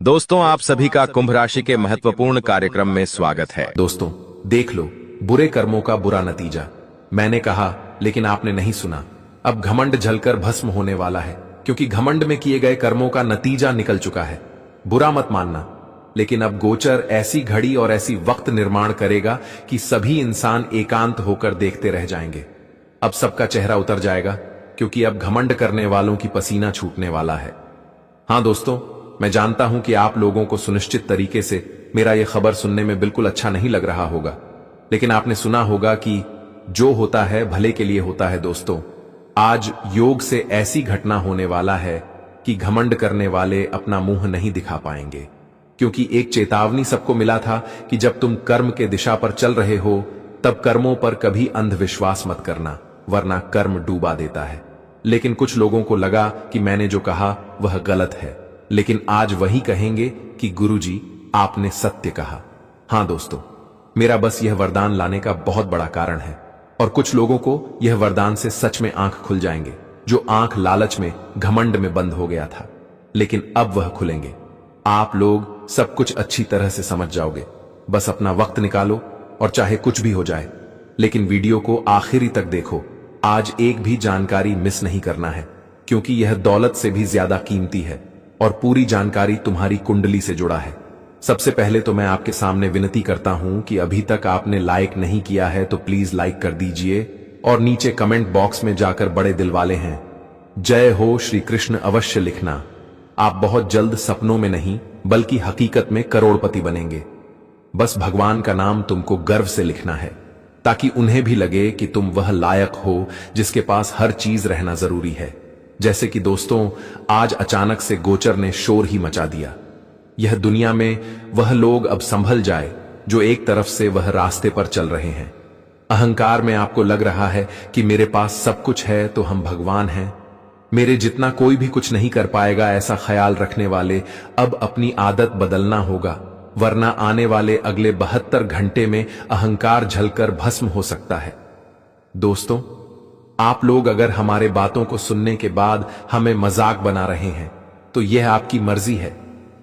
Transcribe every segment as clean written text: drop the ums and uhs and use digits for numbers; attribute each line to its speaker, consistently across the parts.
Speaker 1: दोस्तों, आप सभी का कुंभ राशि के महत्वपूर्ण कार्यक्रम में स्वागत है।
Speaker 2: दोस्तों, देख लो, बुरे कर्मों का बुरा नतीजा। मैंने कहा, लेकिन आपने नहीं सुना। अब घमंड जलकर भस्म होने वाला है, क्योंकि घमंड में किए गए कर्मों का नतीजा निकल चुका है। बुरा मत मानना, लेकिन अब गोचर ऐसी घड़ी और ऐसी वक्त निर्माण करेगा कि सभी इंसान एकांत होकर देखते रह जाएंगे। अब सबका चेहरा उतर जाएगा, क्योंकि अब घमंड करने वालों की पसीना छूटने वाला है। हाँ दोस्तों, मैं जानता हूं कि आप लोगों को सुनिश्चित तरीके से मेरा यह खबर सुनने में बिल्कुल अच्छा नहीं लग रहा होगा, लेकिन आपने सुना होगा कि जो होता है भले के लिए होता है। दोस्तों, आज योग से ऐसी घटना होने वाला है कि घमंड करने वाले अपना मुंह नहीं दिखा पाएंगे, क्योंकि एक चेतावनी सबको मिला था कि जब तुम कर्म के दिशा पर चल रहे हो तब कर्मों पर कभी अंधविश्वास मत करना, वरना कर्म डूबा देता है। लेकिन कुछ लोगों को लगा कि मैंने जो कहा वह गलत है, लेकिन आज वही कहेंगे कि गुरुजी, आपने सत्य कहा। हां दोस्तों, मेरा बस यह वरदान लाने का बहुत बड़ा कारण है, और कुछ लोगों को यह वरदान से सच में आंख खुल जाएंगे, जो आंख लालच में, घमंड में बंद हो गया था, लेकिन अब वह खुलेंगे। आप लोग सब कुछ अच्छी तरह से समझ जाओगे। बस अपना वक्त निकालो, और चाहे कुछ भी हो जाए, लेकिन वीडियो को आखिरी तक देखो। आज एक भी जानकारी मिस नहीं करना है, क्योंकि यह दौलत से भी ज्यादा कीमती है, और पूरी जानकारी तुम्हारी कुंडली से जुड़ा है। सबसे पहले तो मैं आपके सामने विनती करता हूं कि अभी तक आपने लाइक नहीं किया है तो प्लीज लाइक कर दीजिए, और नीचे कमेंट बॉक्स में जाकर बड़े दिल वाले हैं जय हो श्री कृष्ण अवश्य लिखना। आप बहुत जल्द सपनों में नहीं बल्कि हकीकत में करोड़पति बनेंगे। बस भगवान का नाम तुमको गर्व से लिखना है, ताकि उन्हें भी लगे कि तुम वह लायक हो जिसके पास हर चीज रहना जरूरी है। जैसे कि दोस्तों, आज अचानक से गोचर ने शोर ही मचा दिया। यह दुनिया में वह लोग अब संभल जाए जो एक तरफ से वह रास्ते पर चल रहे हैं। अहंकार में आपको लग रहा है कि मेरे पास सब कुछ है तो हम भगवान हैं, मेरे जितना कोई भी कुछ नहीं कर पाएगा, ऐसा ख्याल रखने वाले अब अपनी आदत बदलना होगा, वरना आने वाले अगले 72 घंटे में अहंकार झलकर भस्म हो सकता है। दोस्तों, आप लोग अगर हमारे बातों को सुनने के बाद हमें मजाक बना रहे हैं तो यह आपकी मर्जी है,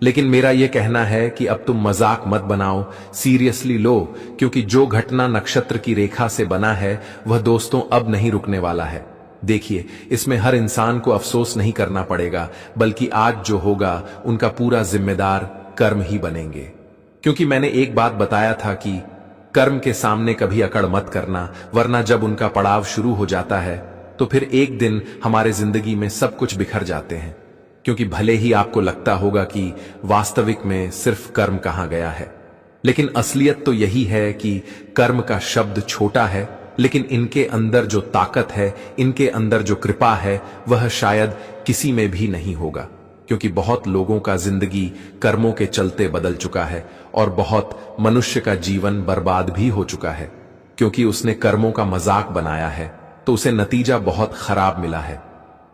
Speaker 2: लेकिन मेरा यह कहना है कि अब तुम मजाक मत बनाओ, सीरियसली लो, क्योंकि जो घटना नक्षत्र की रेखा से बना है वह दोस्तों अब नहीं रुकने वाला है। देखिए, इसमें हर इंसान को अफसोस नहीं करना पड़ेगा, बल्कि आज जो होगा उनका पूरा जिम्मेदार कर्म ही बनेंगे। क्योंकि मैंने एक बात बताया था कि कर्म के सामने कभी अकड़ मत करना, वरना जब उनका पड़ाव शुरू हो जाता है तो फिर एक दिन हमारे जिंदगी में सब कुछ बिखर जाते हैं। क्योंकि भले ही आपको लगता होगा कि वास्तविक में सिर्फ कर्म कहाँ गया है, लेकिन असलियत तो यही है कि कर्म का शब्द छोटा है, लेकिन इनके अंदर जो ताकत है, इनके अंदर जो कृपा है, वह शायद किसी में भी नहीं होगा। क्योंकि बहुत लोगों का जिंदगी कर्मों के चलते बदल चुका है, और बहुत मनुष्य का जीवन बर्बाद भी हो चुका है, क्योंकि उसने कर्मों का मजाक बनाया है, तो उसे नतीजा बहुत खराब मिला है।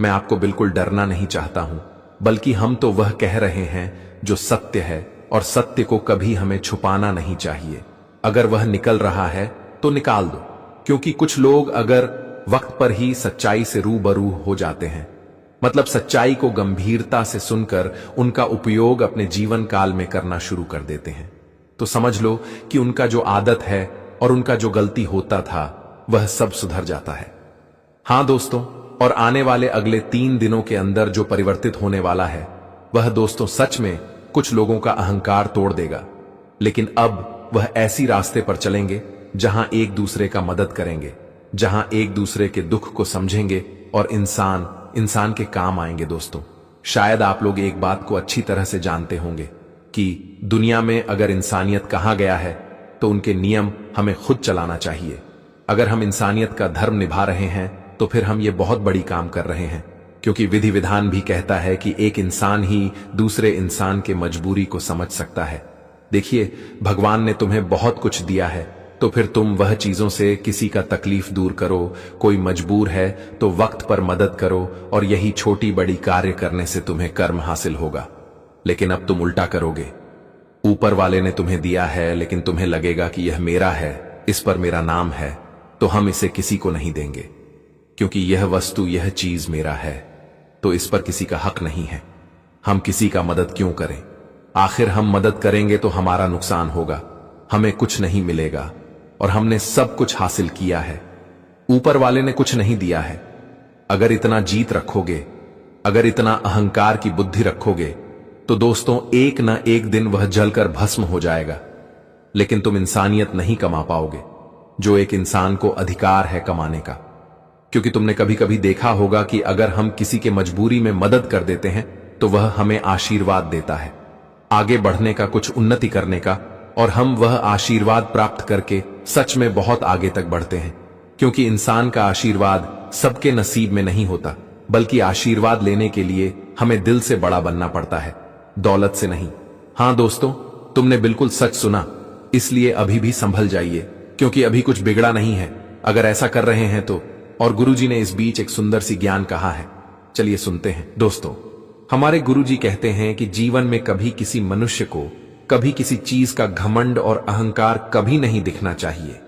Speaker 2: मैं आपको बिल्कुल डरना नहीं चाहता हूं, बल्कि हम तो वह कह रहे हैं जो सत्य है, और सत्य को कभी हमें छुपाना नहीं चाहिए। अगर वह निकल रहा है तो निकाल दो, क्योंकि कुछ लोग अगर वक्त पर ही सच्चाई से रूबरू हो जाते हैं, मतलब सच्चाई को गंभीरता से सुनकर उनका उपयोग अपने जीवन काल में करना शुरू कर देते हैं, तो समझ लो कि उनका जो आदत है और उनका जो गलती होता था वह सब सुधर जाता है। हां दोस्तों, और आने वाले अगले 3 दिनों के अंदर जो परिवर्तित होने वाला है वह दोस्तों सच में कुछ लोगों का अहंकार तोड़ देगा। लेकिन अब वह ऐसी रास्ते पर चलेंगे जहां एक दूसरे का मदद करेंगे, जहां एक दूसरे के दुख को समझेंगे और इंसान के काम आएंगे। दोस्तों, शायद आप लोग एक बात को अच्छी तरह से जानते होंगे कि दुनिया में अगर इंसानियत कहा गया है तो उनके नियम हमें खुद चलाना चाहिए। अगर हम इंसानियत का धर्म निभा रहे हैं तो फिर हम ये बहुत बड़ी काम कर रहे हैं, क्योंकि विधि विधान भी कहता है कि एक इंसान ही दूसरे इंसान के मजबूरी को समझ सकता है। देखिए, भगवान ने तुम्हें बहुत कुछ दिया है, तो फिर तुम वह चीजों से किसी का तकलीफ दूर करो, कोई मजबूर है तो वक्त पर मदद करो, और यही छोटी बड़ी कार्य करने से तुम्हें कर्म हासिल होगा। लेकिन अब तुम उल्टा करोगे। ऊपर वाले ने तुम्हें दिया है, लेकिन तुम्हें लगेगा कि यह मेरा है, इस पर मेरा नाम है, तो हम इसे किसी को नहीं देंगे, क्योंकि यह वस्तु, यह चीज मेरा है, तो इस पर किसी का हक नहीं है। हम किसी का मदद क्यों करें? आखिर हम मदद करेंगे तो हमारा नुकसान होगा, हमें कुछ नहीं मिलेगा और हमने सब कुछ हासिल किया है, ऊपर वाले ने कुछ नहीं दिया है। अगर इतना जीत रखोगे, अगर इतना अहंकार की बुद्धि रखोगे तो दोस्तों एक ना एक दिन वह जलकर भस्म हो जाएगा। लेकिन तुम इंसानियत नहीं कमा पाओगे जो एक इंसान को अधिकार है कमाने का। क्योंकि तुमने कभी कभी देखा होगा कि अगर हम किसी के मजबूरी में मदद कर देते हैं तो वह हमें आशीर्वाद देता है, आगे बढ़ने का, कुछ उन्नति करने का, और हम वह आशीर्वाद प्राप्त करके सच में बहुत आगे तक बढ़ते हैं। क्योंकि इंसान का आशीर्वाद सबके नसीब में नहीं होता, बल्कि आशीर्वाद लेने के लिए हमें दिल से बड़ा बनना पड़ता है, दौलत से नहीं। हां दोस्तों, तुमने बिल्कुल सच सुना, इसलिए अभी भी संभल जाइए, क्योंकि अभी कुछ बिगड़ा नहीं है अगर ऐसा कर रहे हैं तो। और गुरुजी ने इस बीच एक सुंदर सी ज्ञान कहा है, चलिए सुनते हैं। दोस्तों, हमारे गुरुजी कहते हैं कि जीवन में कभी किसी मनुष्य को, कभी किसी चीज का घमंड और अहंकार कभी नहीं दिखना चाहिए।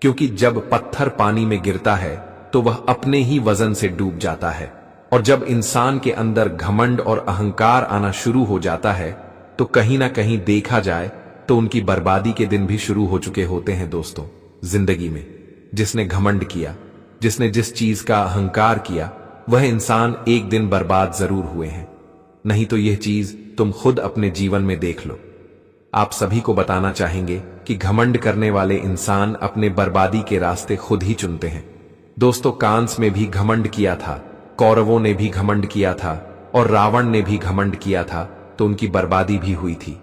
Speaker 2: क्योंकि जब पत्थर पानी में गिरता है तो वह अपने ही वजन से डूब जाता है, और जब इंसान के अंदर घमंड और अहंकार आना शुरू हो जाता है तो कहीं ना कहीं देखा जाए तो उनकी बर्बादी के दिन भी शुरू हो चुके होते हैं। दोस्तों, जिंदगी में जिसने घमंड किया, जिसने जिस चीज का अहंकार किया, वह इंसान एक दिन बर्बाद जरूर हुए हैं। नहीं तो यह चीज तुम खुद अपने जीवन में देख लो। आप सभी को बताना चाहेंगे कि घमंड करने वाले इंसान अपने बर्बादी के रास्ते खुद ही चुनते हैं। दोस्तों, कांस में भी घमंड किया था, कौरवों ने भी घमंड किया था, और रावण ने भी घमंड किया था, तो उनकी बर्बादी भी हुई थी।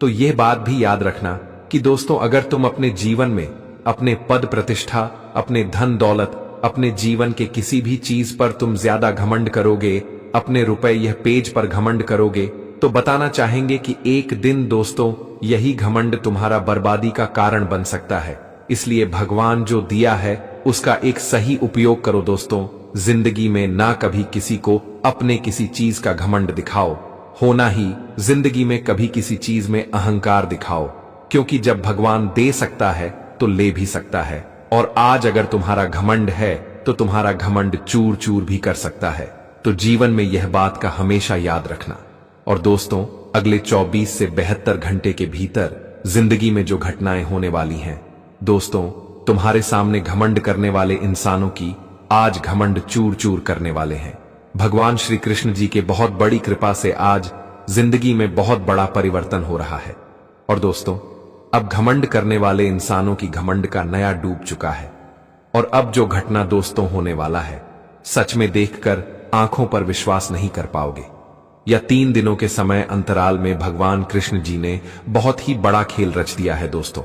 Speaker 2: तो यह बात भी याद रखना कि दोस्तों, अगर तुम अपने जीवन में अपने पद प्रतिष्ठा, अपने धन दौलत, अपने जीवन के किसी भी चीज पर तुम ज्यादा घमंड करोगे, अपने रुपए यह पेज पर घमंड करोगे, तो बताना चाहेंगे कि एक दिन दोस्तों यही घमंड तुम्हारा बर्बादी का कारण बन सकता है। इसलिए भगवान जो दिया है उसका एक सही उपयोग करो। दोस्तों, जिंदगी में ना कभी किसी को अपने किसी चीज का घमंड दिखाओ, होना ही जिंदगी में कभी किसी चीज में अहंकार दिखाओ। क्योंकि जब भगवान दे सकता है तो ले भी सकता है, और आज अगर तुम्हारा घमंड है तो तुम्हारा घमंड चूर चूर भी कर सकता है। तो जीवन में यह बात का हमेशा याद रखना। और दोस्तों, अगले 24 से 72 घंटे के भीतर जिंदगी में जो घटनाएं होने वाली हैं, दोस्तों तुम्हारे सामने घमंड करने वाले इंसानों की आज घमंड चूर चूर करने वाले हैं। भगवान श्री कृष्ण जी के बहुत बड़ी कृपा से आज जिंदगी में बहुत बड़ा परिवर्तन हो रहा है। और दोस्तों, अब घमंड करने वाले इंसानों की घमंड का नया डूब चुका है। और अब जो घटना दोस्तों होने वाला है, सच में देखकर आंखों पर विश्वास नहीं कर पाओगे। या 3 दिनों के समय अंतराल में भगवान कृष्ण जी ने बहुत ही बड़ा खेल रच दिया है। दोस्तों,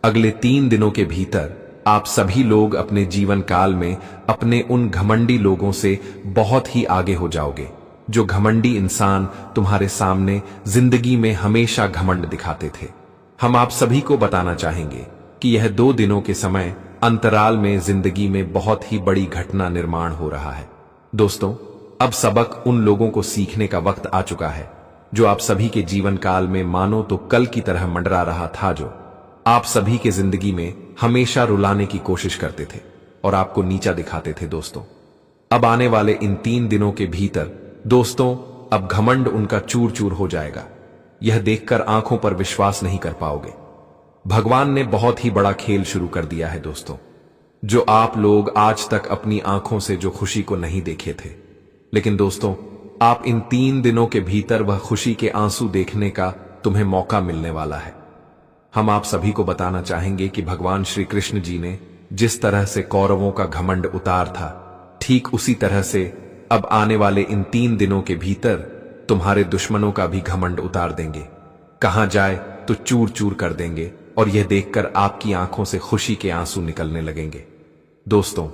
Speaker 2: अगले 3 दिनों के भीतर आप सभी लोग अपने जीवन काल में अपने उन घमंडी लोगों से बहुत ही आगे हो जाओगे। जो घमंडी इंसान तुम्हारे सामने जिंदगी में हमेशा घमंड दिखाते थे। हम आप सभी को बताना चाहेंगे कि यह 2 दिनों के समय अंतराल में जिंदगी में बहुत ही बड़ी घटना निर्माण हो रहा है। दोस्तों, अब सबक उन लोगों को सीखने का वक्त आ चुका है जो आप सभी के जीवन काल में मानो तो कल की तरह मंडरा रहा था, जो आप सभी के जिंदगी में हमेशा रुलाने की कोशिश करते थे और आपको नीचा दिखाते थे। दोस्तों, अब आने वाले इन 3 दिनों के भीतर दोस्तों अब घमंड उनका चूर चूर हो जाएगा। यह देखकर आंखों पर विश्वास नहीं कर पाओगे। भगवान ने बहुत ही बड़ा खेल शुरू कर दिया है दोस्तों, जो आप लोग आज तक अपनी आंखों से जो खुशी को नहीं देखे थे। लेकिन दोस्तों, आप इन 3 दिनों के भीतर वह खुशी के आंसू देखने का तुम्हें मौका मिलने वाला है। हम आप सभी को बताना चाहेंगे कि भगवान श्री कृष्ण जी ने जिस तरह से कौरवों का घमंड उतार था, ठीक उसी तरह से अब आने वाले इन 3 दिनों के भीतर तुम्हारे दुश्मनों का भी घमंड उतार देंगे। कहां जाए तो चूर चूर कर देंगे, और यह देखकर आपकी आंखों से खुशी के आंसू निकलने लगेंगे। दोस्तों,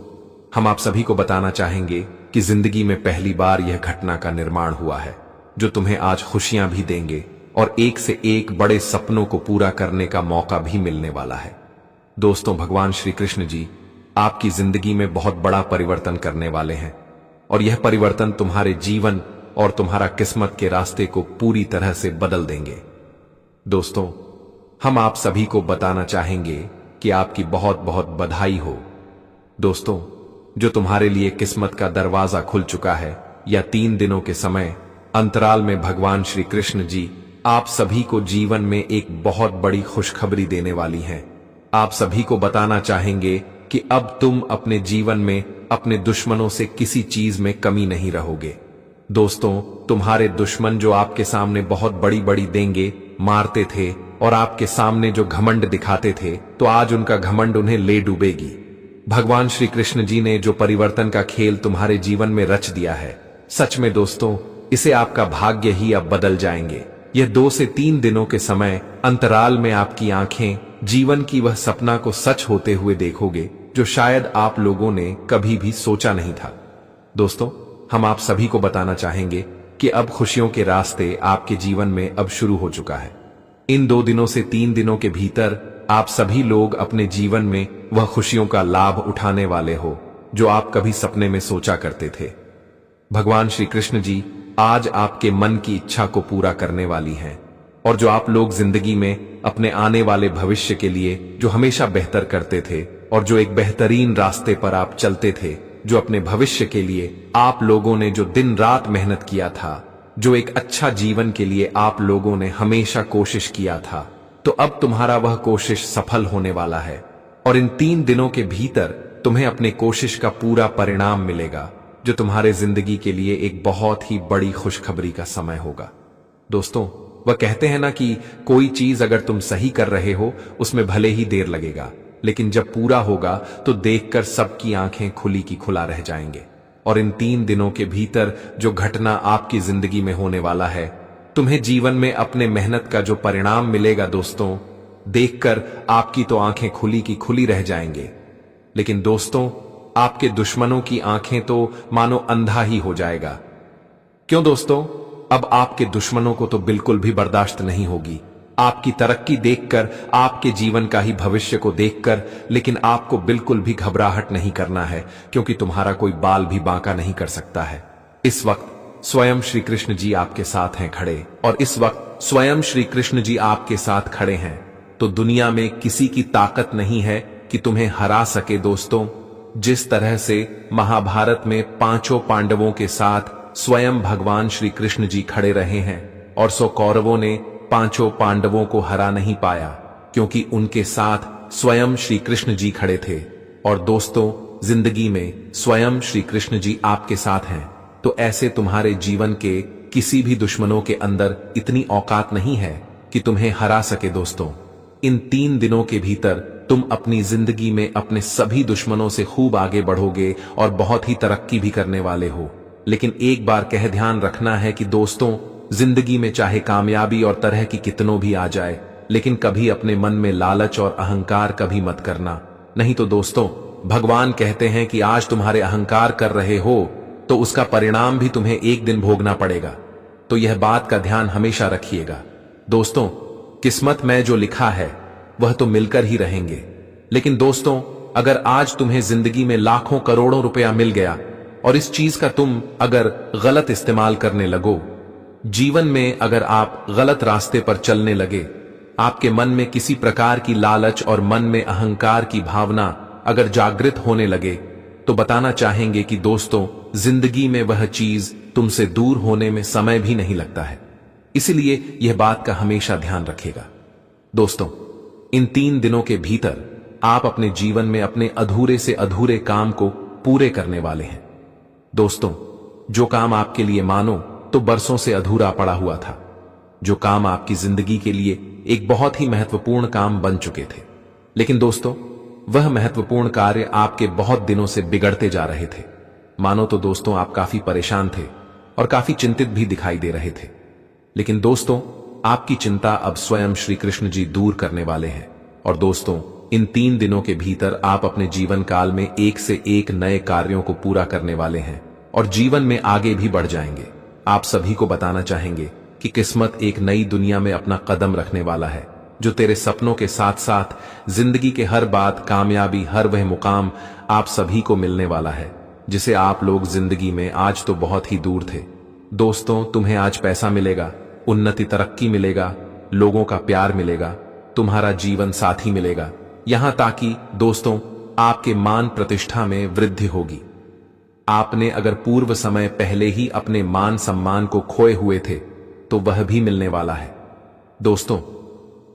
Speaker 2: हम आप सभी को बताना चाहेंगे कि जिंदगी में पहली बार यह घटना का निर्माण हुआ है जो तुम्हें आज खुशियां भी देंगे और एक से एक बड़े सपनों को पूरा करने का मौका भी मिलने वाला है। दोस्तों, भगवान श्री कृष्ण जी आपकी जिंदगी में बहुत बड़ा परिवर्तन करने वाले हैं, और यह परिवर्तन तुम्हारे जीवन और तुम्हारा किस्मत के रास्ते को पूरी तरह से बदल देंगे। दोस्तों, हम आप सभी को बताना चाहेंगे कि आपकी बहुत बहुत बधाई हो। दोस्तों, जो तुम्हारे लिए किस्मत का दरवाजा खुल चुका है, या 3 दिनों के समय अंतराल में भगवान श्री कृष्ण जी आप सभी को जीवन में एक बहुत बड़ी खुशखबरी देने वाली हैं। आप सभी को बताना चाहेंगे कि अब तुम अपने जीवन में अपने दुश्मनों से किसी चीज में कमी नहीं रहोगे। दोस्तों, तुम्हारे दुश्मन जो आपके सामने बहुत बड़ी बड़ी देंगे मारते थे और आपके सामने जो घमंड दिखाते थे, तो आज उनका घमंड उन्हें ले डूबेगी। भगवान श्री कृष्ण जी ने जो परिवर्तन का खेल तुम्हारे जीवन में रच दिया है, सच में दोस्तों, इसे आपका भाग्य ही अब बदल जाएंगे। यह 2 से 3 दिनों के समय अंतराल में आपकी आंखें जीवन की वह सपना को सच होते हुए देखोगे जो शायद आप लोगों ने कभी भी सोचा नहीं था। दोस्तों, हम आप सभी को बताना चाहेंगे कि अब खुशियों के रास्ते आपके जीवन में अब शुरू हो चुका है। इन 2 दिनों से 3 दिनों के भीतर आप सभी लोग अपने जीवन में वह खुशियों का लाभ उठाने वाले हो जो आप कभी सपने में सोचा करते थे। भगवान श्री कृष्ण जी आज आपके मन की इच्छा को पूरा करने वाली हैं, और जो आप लोग जिंदगी में अपने आने वाले भविष्य के लिए जो हमेशा बेहतर करते थे और जो एक बेहतरीन रास्ते पर आप चलते थे, जो अपने भविष्य के लिए आप लोगों ने जो दिन रात मेहनत किया था, जो एक अच्छा जीवन के लिए आप लोगों ने हमेशा कोशिश किया था, तो अब तुम्हारा वह कोशिश सफल होने वाला है और इन 3 दिनों के भीतर तुम्हें अपने कोशिश का पूरा परिणाम मिलेगा, जो तुम्हारे जिंदगी के लिए एक बहुत ही बड़ी खुशखबरी का समय होगा। दोस्तों, वह कहते हैं ना कि कोई चीज अगर तुम सही कर रहे हो उसमें भले ही देर लगेगा, लेकिन जब पूरा होगा तो देखकर सबकी आंखें खुली की खुला रह जाएंगे। और इन 3 दिनों के भीतर जो घटना आपकी जिंदगी में होने वाला है, तुम्हें जीवन में अपने मेहनत का जो परिणाम मिलेगा दोस्तों, देखकर आपकी तो आंखें खुली की खुली रह जाएंगे। लेकिन दोस्तों, आपके दुश्मनों की आंखें तो मानो अंधा ही हो जाएगा। क्यों दोस्तों? अब आपके दुश्मनों को तो बिल्कुल भी बर्दाश्त नहीं होगी आपकी तरक्की देखकर, आपके जीवन का ही भविष्य को देखकर। लेकिन आपको बिल्कुल भी घबराहट नहीं करना है, क्योंकि तुम्हारा कोई बाल भी बांका नहीं कर सकता है। इस वक्त स्वयं श्री कृष्ण जी आपके साथ हैं खड़े, और इस वक्त स्वयं श्री कृष्ण जी आपके साथ खड़े हैं, तो दुनिया में किसी की ताकत नहीं है कि तुम्हें हरा सके। दोस्तों, जिस तरह से महाभारत में 5 पांडवों के साथ स्वयं भगवान श्री कृष्ण जी खड़े रहे हैं, और 100 कौरवों ने 5 पांडवों को हरा नहीं पाया, क्योंकि उनके साथ स्वयं श्री कृष्ण जी खड़े थे। और दोस्तों, जिंदगी में स्वयं श्री कृष्ण जी आपके साथ हैं, तो ऐसे तुम्हारे जीवन के किसी भी दुश्मनों के अंदर इतनी औकात नहीं है कि तुम्हें हरा सके। दोस्तों, इन 3 दिनों के भीतर तुम अपनी जिंदगी में अपने सभी दुश्मनों से खूब आगे बढ़ोगे और बहुत ही तरक्की भी करने वाले हो। लेकिन एक बार कह ध्यान रखना है कि दोस्तों, जिंदगी में चाहे कामयाबी और तरह की कितनों भी आ जाए, लेकिन कभी अपने मन में लालच और अहंकार कभी मत करना। नहीं तो दोस्तों, भगवान कहते हैं कि आज तुम्हारे अहंकार कर रहे हो तो उसका परिणाम भी तुम्हें एक दिन भोगना पड़ेगा। तो यह बात का ध्यान हमेशा रखिएगा। दोस्तों, किस्मत में जो लिखा है वह तो मिलकर ही रहेंगे। लेकिन दोस्तों, अगर आज तुम्हें जिंदगी में लाखों करोड़ों रुपया मिल गया और इस चीज का तुम अगर गलत इस्तेमाल करने लगो, जीवन में अगर आप गलत रास्ते पर चलने लगे, आपके मन में किसी प्रकार की लालच और मन में अहंकार की भावना अगर जागृत होने लगे, तो बताना चाहेंगे कि दोस्तों, जिंदगी में वह चीज तुमसे दूर होने में समय भी नहीं लगता है। इसलिए यह बात का हमेशा ध्यान रखेगा। दोस्तों, इन 3 दिनों के भीतर आप अपने जीवन में अपने अधूरे से अधूरे काम को पूरे करने वाले हैं। दोस्तों, जो काम आपके लिए मानो तो बरसों से अधूरा पड़ा हुआ था, जो काम आपकी जिंदगी के लिए एक बहुत ही महत्वपूर्ण काम बन चुके थे, लेकिन दोस्तों, वह महत्वपूर्ण कार्य आपके बहुत दिनों से बिगड़ते जा रहे थे। मानो तो दोस्तों, आप काफी परेशान थे और काफी चिंतित भी दिखाई दे रहे थे। लेकिन दोस्तों, आपकी चिंता अब स्वयं श्री कृष्ण जी दूर करने वाले हैं। और दोस्तों, इन 3 दिनों के भीतर आप अपने जीवन काल में एक से एक नए कार्यों को पूरा करने वाले हैं और जीवन में आगे भी बढ़ जाएंगे। आप सभी को बताना चाहेंगे कि किस्मत एक नई दुनिया में अपना कदम रखने वाला है, जो तेरे सपनों के साथ साथ जिंदगी के हर बात, कामयाबी, हर वह मुकाम आप सभी को मिलने वाला है, जिसे आप लोग जिंदगी में आज तो बहुत ही दूर थे। दोस्तों, तुम्हें आज पैसा मिलेगा, उन्नति, तरक्की मिलेगा, लोगों का प्यार मिलेगा, तुम्हारा जीवन साथी मिलेगा, यहां ताकि दोस्तों, आपके मान प्रतिष्ठा में वृद्धि होगी। आपने अगर पूर्व समय पहले ही अपने मान सम्मान को खोए हुए थे तो वह भी मिलने वाला है। दोस्तों,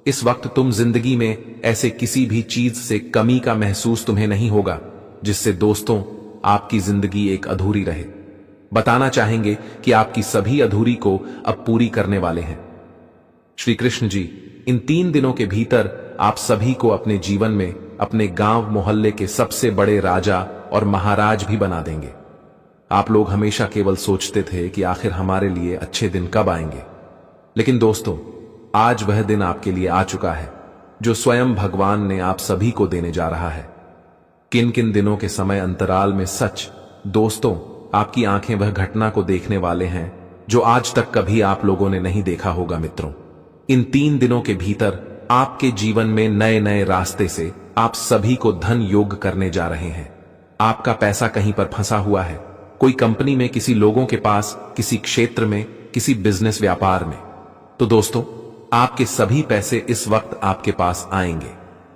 Speaker 2: इस वक्त तुम जिंदगी में ऐसे किसी भी चीज से कमी का महसूस तुम्हें नहीं होगा जिससे दोस्तों आपकी जिंदगी एक अधूरी रहे। बताना चाहेंगे कि आपकी सभी अधूरी को अब पूरी करने वाले हैं। श्री कृष्ण जी इन 3 दिनों के भीतर आप सभी को अपने जीवन में अपने गांव मोहल्ले के सबसे बड़े राजा और महाराज भी बना देंगे। आप लोग हमेशा केवल सोचते थे कि आखिर हमारे लिए अच्छे दिन कब आएंगे, लेकिन दोस्तों आज वह दिन आपके लिए आ चुका है जो स्वयं भगवान ने आप सभी को देने जा रहा है। किन किन दिनों के समय अंतराल में सच दोस्तों आपकी आंखें वह घटना को देखने वाले हैं जो आज तक कभी आप लोगों ने नहीं देखा होगा। मित्रों, इन 3 दिनों के भीतर आपके जीवन में नए नए रास्ते से आप सभी को धन योग करने जा रहे हैं। आपका पैसा कहीं पर फंसा हुआ है, कोई कंपनी में, किसी लोगों के पास, किसी क्षेत्र में, किसी बिजनेस व्यापार में, तो दोस्तों आपके सभी पैसे इस वक्त आपके पास आएंगे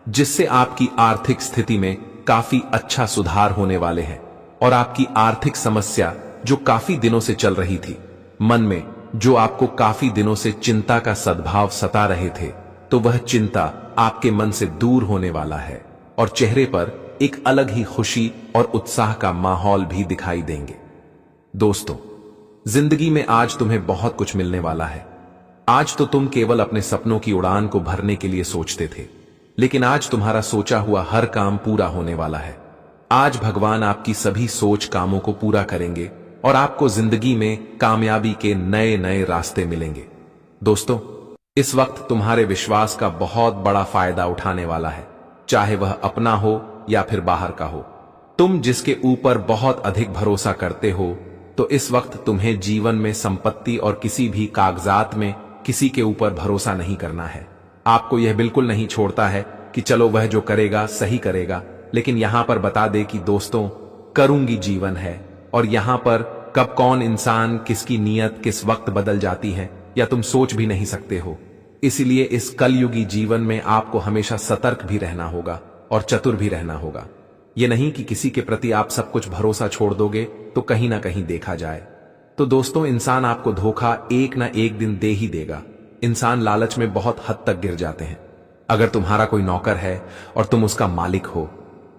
Speaker 2: जिससे आपकी आर्थिक स्थिति में काफी अच्छा सुधार होने वाले हैं और आपकी आर्थिक समस्या जो काफी दिनों से चल रही थी, मन में जो आपको काफी दिनों से चिंता का सद्भाव सता रहे थे, तो वह चिंता आपके मन से दूर होने वाला है और चेहरे पर एक अलग ही खुशी और उत्साह का माहौल भी दिखाई देंगे। दोस्तों, जिंदगी में आज तुम्हें बहुत कुछ मिलने वाला है। आज तो तुम केवल अपने सपनों की उड़ान को भरने के लिए सोचते थे, लेकिन आज तुम्हारा सोचा हुआ हर काम पूरा होने वाला है। आज भगवान आपकी सभी सोच कामों को पूरा करेंगे और आपको जिंदगी में कामयाबी के नए नए रास्ते मिलेंगे। दोस्तों, इस वक्त तुम्हारे विश्वास का बहुत बड़ा फायदा उठाने वाला है, चाहे वह अपना हो या फिर बाहर का हो। तुम जिसके ऊपर बहुत अधिक भरोसा करते हो, तो इस वक्त तुम्हें जीवन में संपत्ति और किसी भी कागजात में किसी के ऊपर भरोसा नहीं करना है। आपको यह बिल्कुल नहीं छोड़ता है कि चलो वह जो करेगा सही करेगा, लेकिन यहां पर बता दे कि दोस्तों करूंगी जीवन है, और यहां पर कब कौन इंसान किसकी नीयत किस वक्त बदल जाती है या तुम सोच भी नहीं सकते हो। इसलिए इस कलयुगी जीवन में आपको हमेशा सतर्क भी रहना होगा और चतुर भी रहना होगा। यह नहीं कि किसी के प्रति आप सब कुछ भरोसा छोड़ दोगे तो कहीं ना कहीं देखा जाए। तो दोस्तों, इंसान आपको धोखा एक ना एक दिन दे ही देगा। इंसान लालच में बहुत हद तक गिर जाते हैं। अगर तुम्हारा कोई नौकर है और तुम उसका मालिक हो,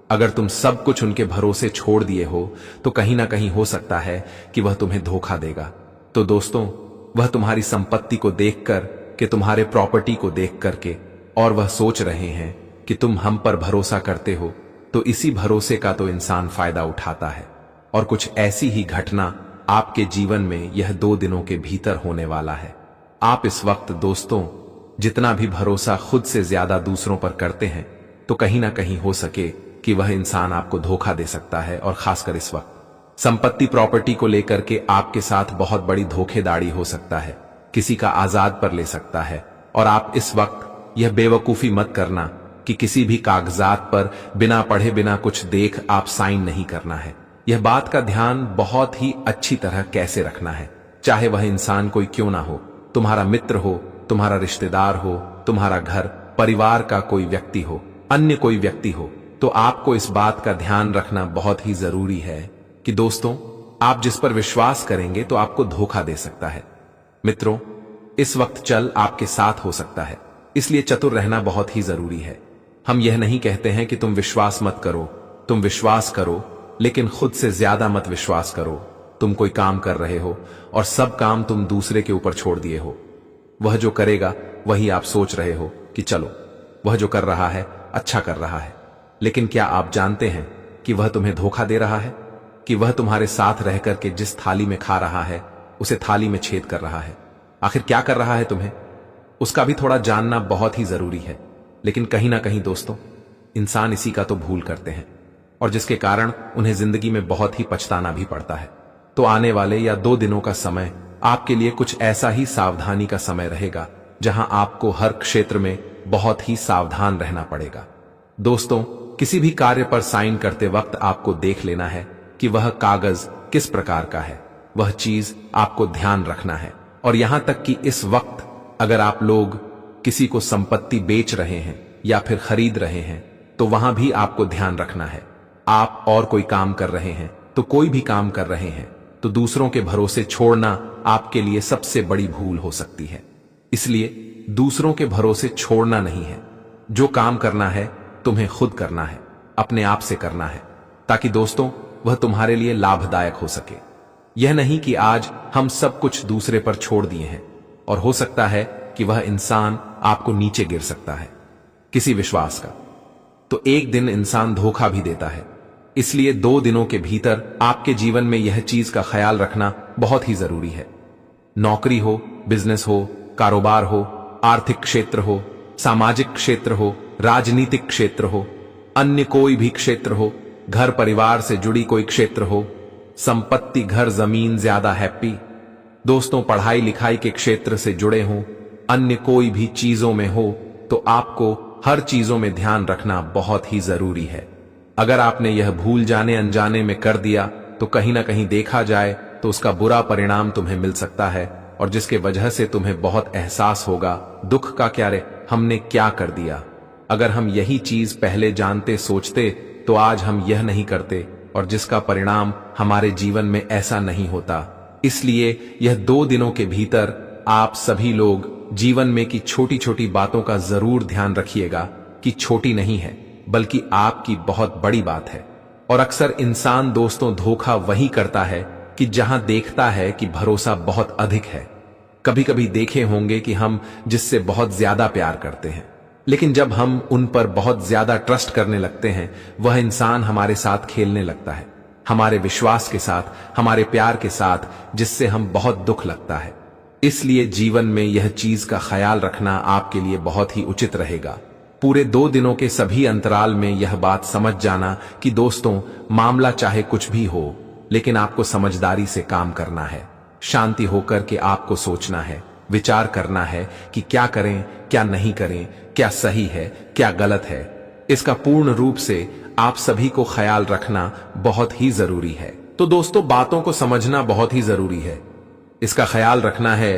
Speaker 2: अगर तुम सब कुछ उनके भरोसे छोड़ दिए हो, तो कहीं ना कहीं हो सकता है कि वह तुम्हें धोखा देगा। तो दोस्तों, वह तुम्हारी संपत्ति को देखकर कि तुम्हारे प्रॉपर्टी को देख करके, और वह सोच रहे हैं कि तुम हम पर भरोसा करते हो, तो इसी भरोसे का तो इंसान फायदा उठाता है। और कुछ ऐसी ही घटना आपके जीवन में यह 2 दिनों के भीतर होने वाला है। आप इस वक्त दोस्तों जितना भी भरोसा खुद से ज्यादा दूसरों पर करते हैं, तो कहीं ना कहीं हो सके कि वह इंसान आपको धोखा दे सकता है। और खासकर इस वक्त संपत्ति प्रॉपर्टी को लेकर के आपके साथ बहुत बड़ी धोखेधड़ी हो सकता है, किसी का आजाद पर ले सकता है। और आप इस वक्त यह बेवकूफी मत करना कि किसी भी कागजात पर बिना पढ़े बिना कुछ देख आप साइन नहीं करना है। यह बात का ध्यान बहुत ही अच्छी तरह कैसे रखना है, चाहे वह इंसान कोई क्यों ना हो, तुम्हारा मित्र हो, तुम्हारा रिश्तेदार हो, तुम्हारा घर परिवार का कोई व्यक्ति हो, अन्य कोई व्यक्ति हो, तो आपको इस बात का ध्यान रखना बहुत ही जरूरी है कि दोस्तों आप जिस पर विश्वास करेंगे तो आपको धोखा दे सकता है। मित्रों, इस वक्त चल आपके साथ हो सकता है, इसलिए चतुर रहना बहुत ही जरूरी है। हम यह नहीं कहते हैं कि तुम विश्वास मत करो, तुम विश्वास करो, लेकिन खुद से ज्यादा मत विश्वास करो। तुम कोई काम कर रहे हो और सब काम तुम दूसरे के ऊपर छोड़ दिए हो। वह जो करेगा वही आप सोच रहे हो कि चलो वह जो कर रहा है अच्छा कर रहा है, लेकिन क्या आप जानते हैं कि वह तुम्हें धोखा दे रहा है, कि वह तुम्हारे साथ रह करके जिस थाली में खा रहा है उसे थाली में छेद कर रहा है। आखिर क्या कर रहा है तुम्हें, उसका भी थोड़ा जानना बहुत ही जरूरी है। लेकिन कहीं ना कहीं दोस्तों इंसान इसी का तो भूल करते हैं, और जिसके कारण उन्हें जिंदगी में बहुत ही पछताना भी पड़ता है। तो आने वाले या 2 दिनों का समय आपके लिए कुछ ऐसा ही सावधानी का समय रहेगा जहां आपको हर क्षेत्र में बहुत ही सावधान रहना पड़ेगा। दोस्तों, किसी भी कार्य पर साइन करते वक्त आपको देख लेना है कि वह कागज किस प्रकार का है, वह चीज आपको ध्यान रखना है। और यहां तक कि इस वक्त अगर आप लोग किसी को संपत्ति बेच रहे हैं या फिर खरीद रहे हैं, तो वहां भी आपको ध्यान रखना है। आप और कोई काम कर रहे हैं, तो कोई भी काम कर रहे हैं, तो दूसरों के भरोसे छोड़ना आपके लिए सबसे बड़ी भूल हो सकती है। इसलिए दूसरों के भरोसे छोड़ना नहीं है। जो काम करना है तुम्हें खुद करना है, अपने आप से करना है, ताकि दोस्तों वह तुम्हारे लिए लाभदायक हो सके। यह नहीं कि आज हम सब कुछ दूसरे पर छोड़ दिए हैं और हो सकता है कि वह इंसान आपको नीचे गिर सकता है किसी विश्वास का, तो एक दिन इंसान धोखा भी देता है। इसलिए 2 दिनों के भीतर आपके जीवन में यह चीज का ख्याल रखना बहुत ही जरूरी है। नौकरी हो, बिजनेस हो, कारोबार हो, आर्थिक क्षेत्र हो, सामाजिक क्षेत्र हो, राजनीतिक क्षेत्र हो, अन्य कोई भी क्षेत्र हो, घर परिवार से जुड़ी कोई क्षेत्र हो, संपत्ति, घर, जमीन, ज्यादा हैप्पी, दोस्तों, पढ़ाई लिखाई के क्षेत्र से जुड़े हों, अन्य कोई भी चीजों में हो, तो आपको हर चीजों में ध्यान रखना बहुत ही जरूरी है। अगर आपने यह भूल जाने अनजाने में कर दिया तो कहीं ना कहीं देखा जाए तो उसका बुरा परिणाम तुम्हें मिल सकता है, और जिसके वजह से तुम्हें बहुत एहसास होगा, दुख का क्या रे, हमने क्या कर दिया। अगर हम यही चीज पहले जानते सोचते तो आज हम यह नहीं करते, और जिसका परिणाम हमारे जीवन में ऐसा नहीं होता। इसलिए यह 2 दिनों के भीतर आप सभी लोग जीवन में की छोटी छोटी बातों का जरूर ध्यान रखिएगा कि छोटी नहीं है बल्कि आपकी बहुत बड़ी बात है। और अक्सर इंसान दोस्तों धोखा वही करता है कि जहां देखता है कि भरोसा बहुत अधिक है। कभी कभी देखे होंगे कि हम जिससे बहुत ज्यादा प्यार करते हैं, लेकिन जब हम उन पर बहुत ज्यादा ट्रस्ट करने लगते हैं, वह इंसान हमारे साथ खेलने लगता है, हमारे विश्वास के साथ, हमारे प्यार के साथ, जिससे हम बहुत दुख लगता है। इसलिए जीवन में यह चीज का ख्याल रखना आपके लिए बहुत ही उचित रहेगा। पूरे 2 दिनों के सभी अंतराल में यह बात समझ जाना कि दोस्तों मामला चाहे कुछ भी हो, लेकिन आपको समझदारी से काम करना है, शांति होकर के आपको सोचना है, विचार करना है कि क्या करें, क्या नहीं करें, क्या सही है, क्या गलत है। इसका पूर्ण रूप से आप सभी को ख्याल रखना बहुत ही जरूरी है। तो दोस्तों बातों को समझना बहुत ही जरूरी है। इसका ख्याल रखना है,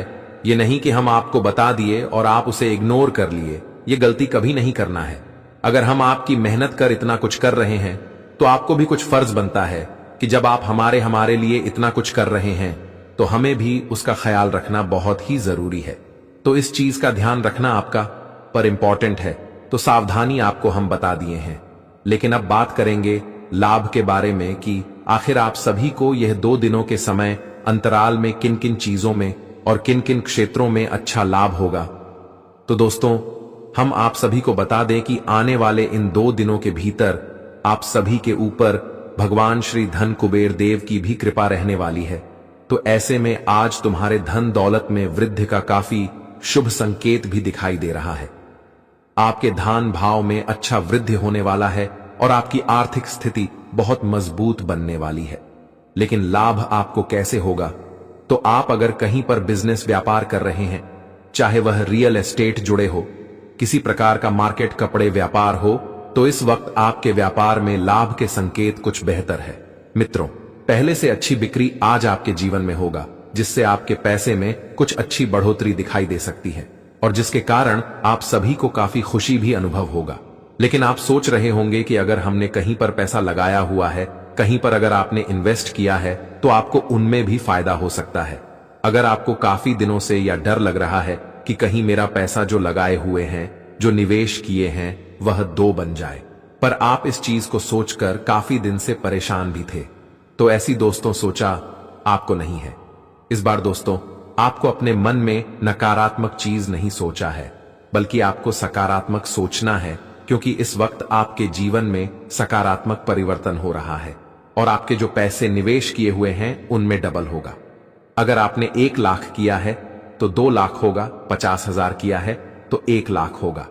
Speaker 2: ये नहीं कि हम आपको बता दिए और आप उसे इग्नोर कर लिए। ये गलती कभी नहीं करना है। अगर हम आपकी मेहनत कर इतना कुछ कर रहे हैं तो आपको भी कुछ फर्ज बनता है कि जब आप हमारे लिए इतना कुछ कर रहे हैं तो हमें भी उसका ख्याल रखना बहुत ही जरूरी है। तो इस चीज का ध्यान रखना आपका पर इंपॉर्टेंट है, तो सावधानी आपको हम बता दिए हैं। लेकिन अब बात करेंगे लाभ के बारे में कि आखिर आप सभी को यह 2 दिनों के समय अंतराल में किन किन चीजों में और किन किन क्षेत्रों में अच्छा लाभ होगा। तो दोस्तों हम आप सभी को बता दें कि आने वाले इन 2 दिनों के भीतर आप सभी के ऊपर भगवान श्री धन कुबेर देव की भी कृपा रहने वाली है। तो ऐसे में आज तुम्हारे धन दौलत में वृद्धि का काफी शुभ संकेत भी दिखाई दे रहा है। आपके धान भाव में अच्छा वृद्धि होने वाला है और आपकी आर्थिक स्थिति बहुत मजबूत बनने वाली है। लेकिन लाभ आपको कैसे होगा? तो आप अगर कहीं पर बिजनेस व्यापार कर रहे हैं, चाहे वह रियल एस्टेट जुड़े हो, किसी प्रकार का मार्केट कपड़े व्यापार हो, तो इस वक्त आपके व्यापार में लाभ के संकेत कुछ बेहतर है। मित्रों, पहले से अच्छी बिक्री आज आपके जीवन में होगा, जिससे आपके पैसे में कुछ अच्छी बढ़ोतरी दिखाई दे सकती है और जिसके कारण आप सभी को काफी खुशी भी अनुभव होगा। लेकिन आप सोच रहे होंगे कि अगर हमने कहीं पर पैसा लगाया हुआ है, कहीं पर अगर आपने इन्वेस्ट किया है, तो आपको उनमें भी फायदा हो सकता है। अगर आपको काफी दिनों से या डर लग रहा है कि कहीं मेरा पैसा जो लगाए हुए हैं, जो निवेश किए हैं, वह 2 बन जाए, पर आप इस चीज को सोचकर काफी दिन से परेशान भी थे, तो ऐसी दोस्तों सोचा आपको नहीं है। इस बार दोस्तों आपको अपने मन में नकारात्मक चीज नहीं सोचा है, बल्कि आपको सकारात्मक सोचना है, क्योंकि इस वक्त आपके जीवन में सकारात्मक परिवर्तन हो रहा है और आपके जो पैसे निवेश किए हुए हैं उनमें डबल होगा। अगर आपने 1 लाख किया है तो 2 लाख होगा, 50,000 किया है तो 1 लाख होगा।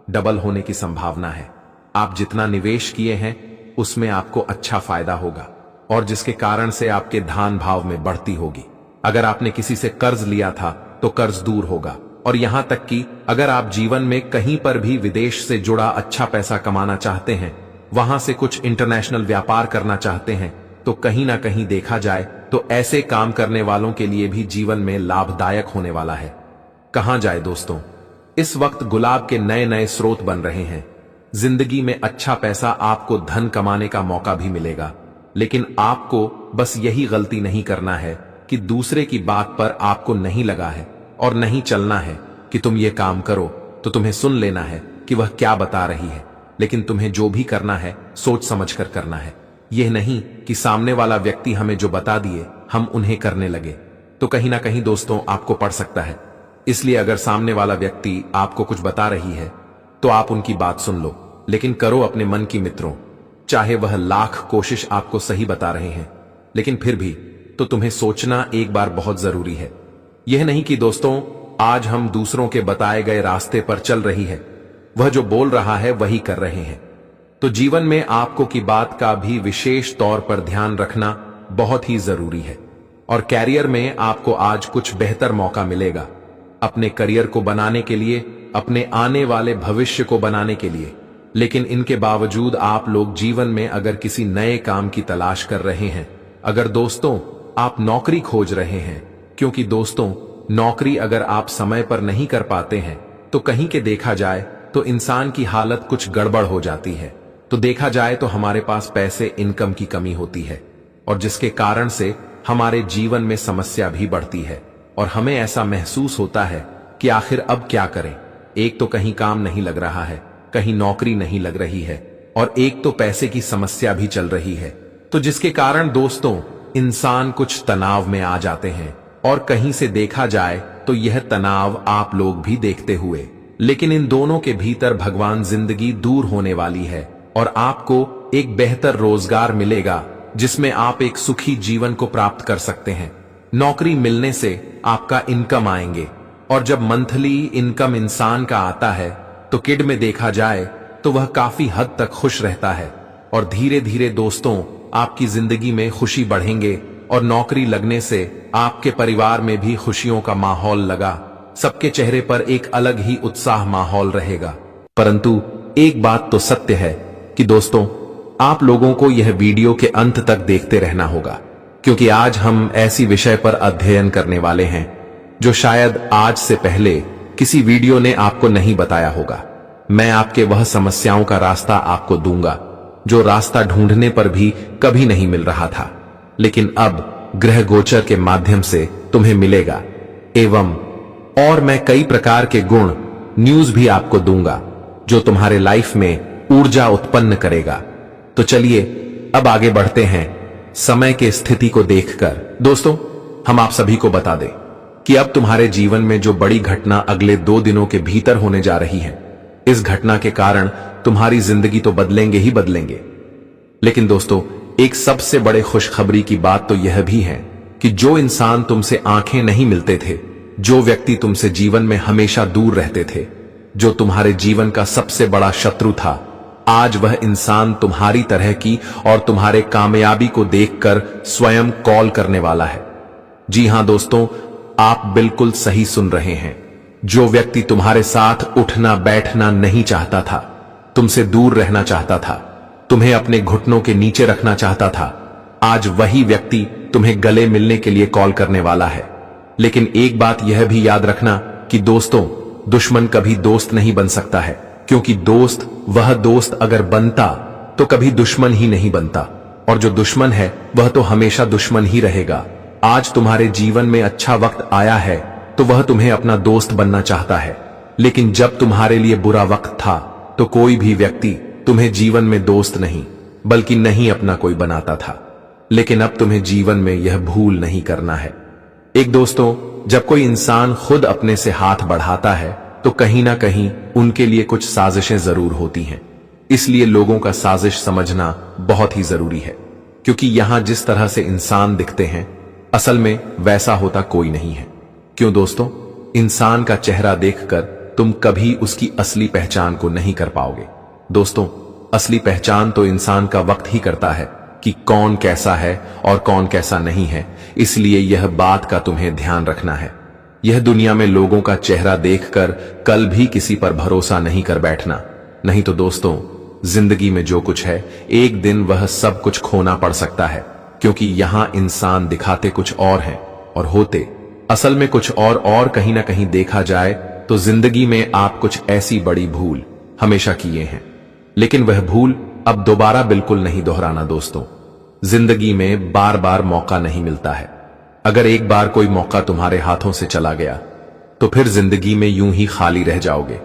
Speaker 2: डबल होने की संभावना है। आप जितना निवेश किए हैं उसमें आपको अच्छा फायदा होगा और जिसके कारण से आपके धान भाव में बढ़ती होगी। अगर आपने किसी से कर्ज लिया था तो कर्ज दूर होगा, और यहां तक कि अगर आप जीवन में कहीं पर भी विदेश से जुड़ा अच्छा पैसा कमाना चाहते हैं, वहां से कुछ इंटरनेशनल व्यापार करना चाहते हैं, तो कहीं ना कहीं देखा जाए तो ऐसे काम करने वालों के लिए भी जीवन में लाभदायक होने वाला है। कहां जाए दोस्तों, इस वक्त गुलाब के नए नए स्रोत बन रहे हैं। जिंदगी में अच्छा पैसा आपको धन कमाने का मौका भी मिलेगा, लेकिन आपको बस यही गलती नहीं करना है कि दूसरे की बात पर आपको नहीं लगा है और नहीं चलना है। कि तुम ये काम करो, तो तुम्हें सुन लेना है कि वह क्या बता रही है, लेकिन तुम्हें जो भी करना है सोच समझ कर करना है। यह नहीं कि सामने वाला व्यक्ति हमें जो बता दिए हम उन्हें करने लगे, तो कहीं ना कहीं दोस्तों आपको पड़ सकता है। इसलिए अगर सामने वाला व्यक्ति आपको कुछ बता रही है तो आप उनकी बात सुन लो, लेकिन करो अपने मन की मित्रों। चाहे वह लाख कोशिश आपको सही बता रहे हैं, लेकिन फिर भी तो तुम्हें सोचना एक बार बहुत जरूरी है। यह नहीं कि दोस्तों आज हम दूसरों के बताए गए रास्ते पर चल रही है, वह जो बोल रहा है वही कर रहे हैं। तो जीवन में आपको की बात का भी विशेष तौर पर ध्यान रखना बहुत ही जरूरी है। और कैरियर में आपको आज कुछ बेहतर मौका मिलेगा अपने करियर को बनाने के लिए, अपने आने वाले भविष्य को बनाने के लिए। लेकिन इनके बावजूद आप लोग जीवन में अगर किसी नए काम की तलाश कर रहे हैं, अगर दोस्तों आप नौकरी खोज रहे हैं, क्योंकि दोस्तों नौकरी अगर आप समय पर नहीं कर पाते हैं तो कहीं के देखा जाए तो इंसान की हालत कुछ गड़बड़ हो जाती है। तो देखा जाए तो हमारे पास पैसे, इनकम की कमी होती है, और जिसके कारण से हमारे जीवन में समस्या भी बढ़ती है और हमें ऐसा महसूस होता है कि आखिर अब क्या करें। एक तो कहीं काम नहीं लग रहा है, कहीं नौकरी नहीं लग रही है, और एक तो पैसे की समस्या भी चल रही है। तो जिसके कारण दोस्तों इंसान कुछ तनाव में आ जाते हैं, और कहीं से देखा जाए तो यह तनाव आप लोग भी देखते हुए। लेकिन इन दोनों के भीतर भगवान जिंदगी दूर होने वाली है और आपको एक बेहतर रोजगार मिलेगा जिसमें आप एक सुखी जीवन को प्राप्त कर सकते हैं। नौकरी मिलने से आपका इनकम आएंगे, और जब मंथली इनकम इंसान का आता है तो किड में देखा जाए तो वह काफी हद तक खुश रहता है, और धीरे धीरे दोस्तों आपकी जिंदगी में खुशी बढ़ेंगे, और नौकरी लगने से आपके परिवार में भी खुशियों का माहौल लगा, सबके चेहरे पर एक अलग ही उत्साह माहौल रहेगा। परंतु एक बात तो सत्य है कि दोस्तों आप लोगों को यह वीडियो के अंत तक देखते रहना होगा, क्योंकि आज हम ऐसी विषय पर अध्ययन करने वाले हैं जो शायद आज से पहले किसी वीडियो ने आपको नहीं बताया होगा। मैं आपके वह समस्याओं का रास्ता आपको दूंगा जो रास्ता ढूंढने पर भी कभी नहीं मिल रहा था, लेकिन अब ग्रह गोचर के माध्यम से तुम्हें मिलेगा। एवं और मैं कई प्रकार के गुण न्यूज भी आपको दूंगा जो तुम्हारे लाइफ में ऊर्जा उत्पन्न करेगा। तो चलिए अब आगे बढ़ते हैं समय के स्थिति को देखकर। दोस्तों हम आप सभी को बता दें कि अब तुम्हारे जीवन में जो बड़ी घटना अगले 2 दिनों के भीतर होने जा रही है, इस घटना के कारण तुम्हारी जिंदगी तो बदलेंगे ही बदलेंगे। लेकिन दोस्तों एक सबसे बड़े खुशखबरी की बात तो यह भी है कि जो इंसान तुमसे आंखें नहीं मिलते थे, जो व्यक्ति तुमसे जीवन में हमेशा दूर रहते थे, जो तुम्हारे जीवन का सबसे बड़ा शत्रु था, आज वह इंसान तुम्हारी तरह की और तुम्हारे कामयाबी को देखकर स्वयं कॉल करने वाला है। जी हां दोस्तों, आप बिल्कुल सही सुन रहे हैं। जो व्यक्ति तुम्हारे साथ उठना बैठना नहीं चाहता था, तुमसे दूर रहना चाहता था, तुम्हें अपने घुटनों के नीचे रखना चाहता था, आज वही व्यक्ति तुम्हें गले मिलने के लिए कॉल करने वाला है। लेकिन एक बात यह भी याद रखना कि दोस्तों दुश्मन कभी दोस्त नहीं बन सकता है, क्योंकि दोस्त वह दोस्त अगर बनता तो कभी दुश्मन ही नहीं बनता, और जो दुश्मन है वह तो हमेशा दुश्मन ही रहेगा। आज तुम्हारे जीवन में अच्छा वक्त आया है तो वह तुम्हें अपना दोस्त बनना चाहता है, लेकिन जब तुम्हारे लिए बुरा वक्त था तो कोई भी व्यक्ति तुम्हें जीवन में दोस्त नहीं बल्कि नहीं अपना कोई बनाता था। लेकिन अब तुम्हें जीवन में यह भूल नहीं करना है। एक दोस्तों जब कोई इंसान खुद अपने से हाथ बढ़ाता है तो कहीं ना कहीं उनके लिए कुछ साजिशें जरूर होती हैं। इसलिए लोगों का साजिश समझना बहुत ही जरूरी है, क्योंकि यहां जिस तरह से इंसान दिखते हैं असल में वैसा होता कोई नहीं है। क्यों दोस्तों? इंसान का चेहरा देखकर तुम कभी उसकी असली पहचान को नहीं कर पाओगे। दोस्तों असली पहचान तो इंसान का वक्त ही करता है कि कौन कैसा है और कौन कैसा नहीं है। इसलिए यह बात का तुम्हें ध्यान रखना है। यह दुनिया में लोगों का चेहरा देखकर कल भी किसी पर भरोसा नहीं कर बैठना, नहीं तो दोस्तों जिंदगी में जो कुछ है एक दिन वह सब कुछ खोना पड़ सकता है, क्योंकि यहां इंसान दिखाते कुछ और हैं और होते असल में कुछ और कहीं ना कहीं देखा जाए तो जिंदगी में आप कुछ ऐसी बड़ी भूल हमेशा किए हैं, लेकिन वह भूल अब दोबारा बिल्कुल नहीं दोहराना। दोस्तों जिंदगी में बार बार मौका नहीं मिलता है। अगर एक बार कोई मौका तुम्हारे हाथों से चला गया तो फिर जिंदगी में यूं ही खाली रह जाओगे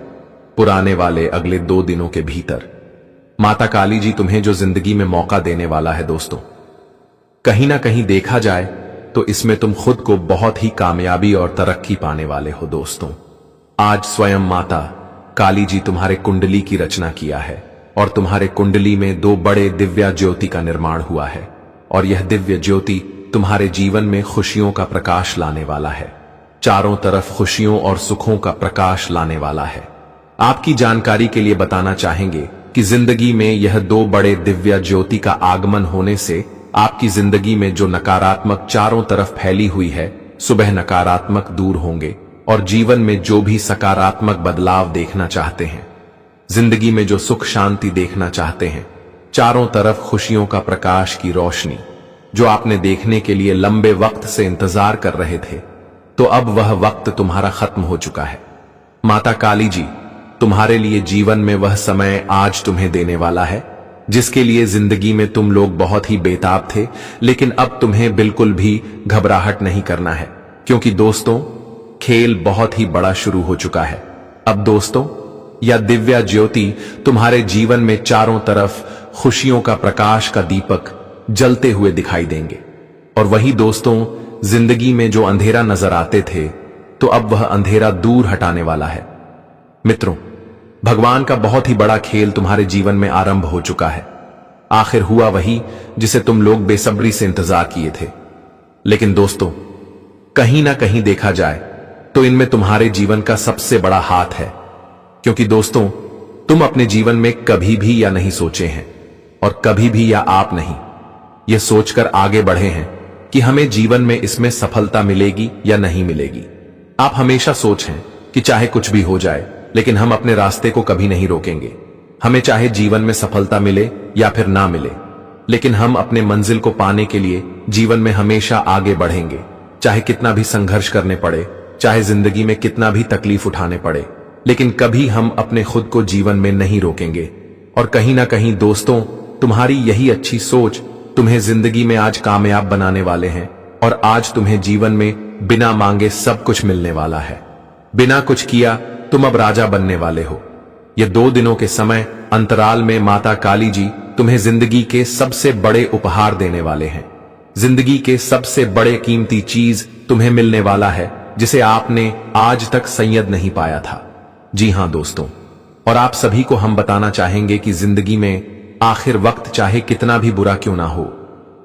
Speaker 2: पुराने वाले अगले 2 दिनों के भीतर। माता काली जी तुम्हें जो जिंदगी में मौका देने वाला है दोस्तों, कहीं ना कहीं देखा जाए तो इसमें तुम खुद को बहुत ही कामयाबी और तरक्की पाने वाले हो दोस्तों। आज स्वयं माता काली जी तुम्हारे कुंडली की रचना किया है और तुम्हारे कुंडली में 2 बड़े दिव्या ज्योति का निर्माण हुआ है और यह दिव्य ज्योति तुम्हारे जीवन में खुशियों का प्रकाश लाने वाला है, चारों तरफ खुशियों और सुखों का प्रकाश लाने वाला है। आपकी जानकारी के लिए बताना चाहेंगे कि जिंदगी में यह 2 बड़े दिव्या ज्योति का आगमन होने से आपकी जिंदगी में जो नकारात्मक चारों तरफ फैली हुई है, सुबह नकारात्मक दूर होंगे और जीवन में जो भी सकारात्मक बदलाव देखना चाहते हैं, जिंदगी में जो सुख शांति देखना चाहते हैं, चारों तरफ खुशियों का प्रकाश की रोशनी जो आपने देखने के लिए लंबे वक्त से इंतजार कर रहे थे, तो अब वह वक्त तुम्हारा खत्म हो चुका है। माता काली जी तुम्हारे लिए जीवन में वह समय आज तुम्हें देने वाला है जिसके लिए जिंदगी में तुम लोग बहुत ही बेताब थे, लेकिन अब तुम्हें बिल्कुल भी घबराहट नहीं करना है, क्योंकि दोस्तों खेल बहुत ही बड़ा शुरू हो चुका है। अब दोस्तों यह दिव्या ज्योति तुम्हारे जीवन में चारों तरफ खुशियों का प्रकाश का दीपक जलते हुए दिखाई देंगे और वही दोस्तों जिंदगी में जो अंधेरा नजर आते थे, तो अब वह अंधेरा दूर हटाने वाला है। मित्रों, भगवान का बहुत ही बड़ा खेल तुम्हारे जीवन में आरंभ हो चुका है। आखिर हुआ वही जिसे तुम लोग बेसब्री से इंतजार किए थे। लेकिन दोस्तों कहीं ना कहीं देखा जाए तो इनमें तुम्हारे जीवन का सबसे बड़ा हाथ है, क्योंकि दोस्तों तुम अपने जीवन में कभी भी या नहीं सोचे हैं और कभी भी या आप नहीं यह सोचकर आगे बढ़े हैं कि हमें जीवन में इसमें सफलता मिलेगी या नहीं मिलेगी। आप हमेशा सोचें कि चाहे कुछ भी हो जाए, लेकिन हम अपने रास्ते को कभी नहीं रोकेंगे। हमें चाहे जीवन में सफलता मिले या फिर ना मिले, लेकिन हम अपने मंजिल को पाने के लिए जीवन में हमेशा आगे बढ़ेंगे, चाहे कितना भी संघर्ष करने पड़े, चाहे जिंदगी में कितना भी तकलीफ उठाने पड़े, लेकिन कभी हम अपने खुद को जीवन में नहीं रोकेंगे। और कहीं ना कहीं दोस्तों तुम्हारी यही अच्छी सोच तुम्हें जिंदगी में आज कामयाब बनाने वाले हैं और आज तुम्हें जीवन में बिना मांगे सब कुछ मिलने वाला है। बिना कुछ किया तुम अब राजा बनने वाले हो। ये 2 दिनों के समय अंतराल में माता काली जी तुम्हें जिंदगी के सबसे बड़े उपहार देने वाले हैं। जिंदगी के सबसे बड़े कीमती चीज तुम्हें मिलने वाला है जिसे आपने आज तक संयद नहीं पाया था। जी हां दोस्तों, और आप सभी को हम बताना चाहेंगे कि जिंदगी में आखिर वक्त चाहे कितना भी बुरा क्यों ना हो,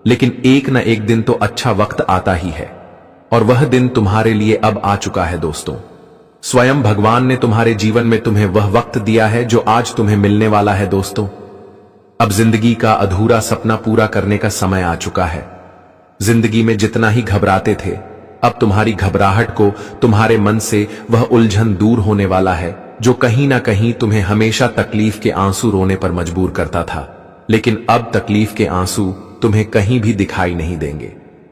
Speaker 2: लेकिन एक न एक दिन तो अच्छा वक्त आता ही है और वह दिन तुम्हारे लिए अब आ चुका है दोस्तों। स्वयं भगवान ने तुम्हारे जीवन में तुम्हें वह वक्त दिया है जो आज तुम्हें मिलने वाला है दोस्तों। अब जिंदगी का अधूरा सपना पूरा करने का समय आ चुका है। जिंदगी में जितना ही घबराते थे, अब तुम्हारी घबराहट को, तुम्हारे मन से वह उलझन दूर होने वाला है जो कहीं ना कहीं तुम्हें हमेशा तकलीफ के आंसू रोने पर मजबूर करता था। लेकिन अब तकलीफ के आंसू तुम्हें कहीं भी दिखाई नहीं देंगे,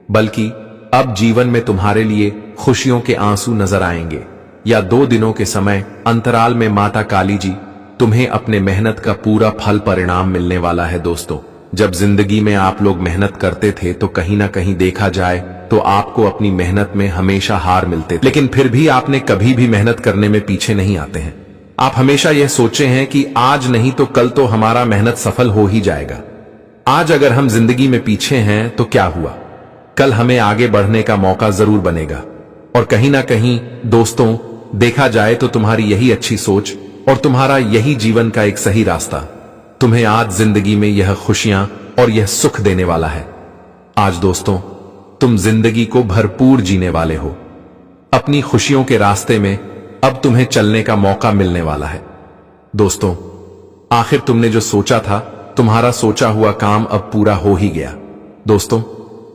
Speaker 2: बल्कि अब जीवन में तुम्हारे लिए खुशियों के आंसू नजर आएंगे। या 2 दिनों के समय अंतराल में माता काली जी तुम्हें अपने मेहनत का पूरा फल परिणाम मिलने वाला है दोस्तों। जब जिंदगी में आप लोग मेहनत करते थे तो कहीं ना कहीं देखा जाए तो आपको अपनी मेहनत में हमेशा हार मिलते थे, लेकिन फिर भी आपने कभी भी मेहनत करने में पीछे नहीं आते हैं। आप हमेशा यह सोचे हैं कि आज नहीं तो कल तो हमारा मेहनत सफल हो ही जाएगा। आज अगर हम जिंदगी में पीछे हैं तो क्या हुआ, कल हमें आगे बढ़ने का मौका जरूर बनेगा। और कहीं ना कहीं दोस्तों देखा जाए तो तुम्हारी यही अच्छी सोच और तुम्हारा यही जीवन का एक सही रास्ता तुम्हें आज जिंदगी में यह खुशियां और यह सुख देने वाला है। आज दोस्तों तुम जिंदगी को भरपूर जीने वाले हो। अपनी खुशियों के रास्ते में अब तुम्हें चलने का मौका मिलने वाला है। दोस्तों आखिर तुमने जो सोचा था, तुम्हारा सोचा हुआ काम अब पूरा हो ही गया। दोस्तों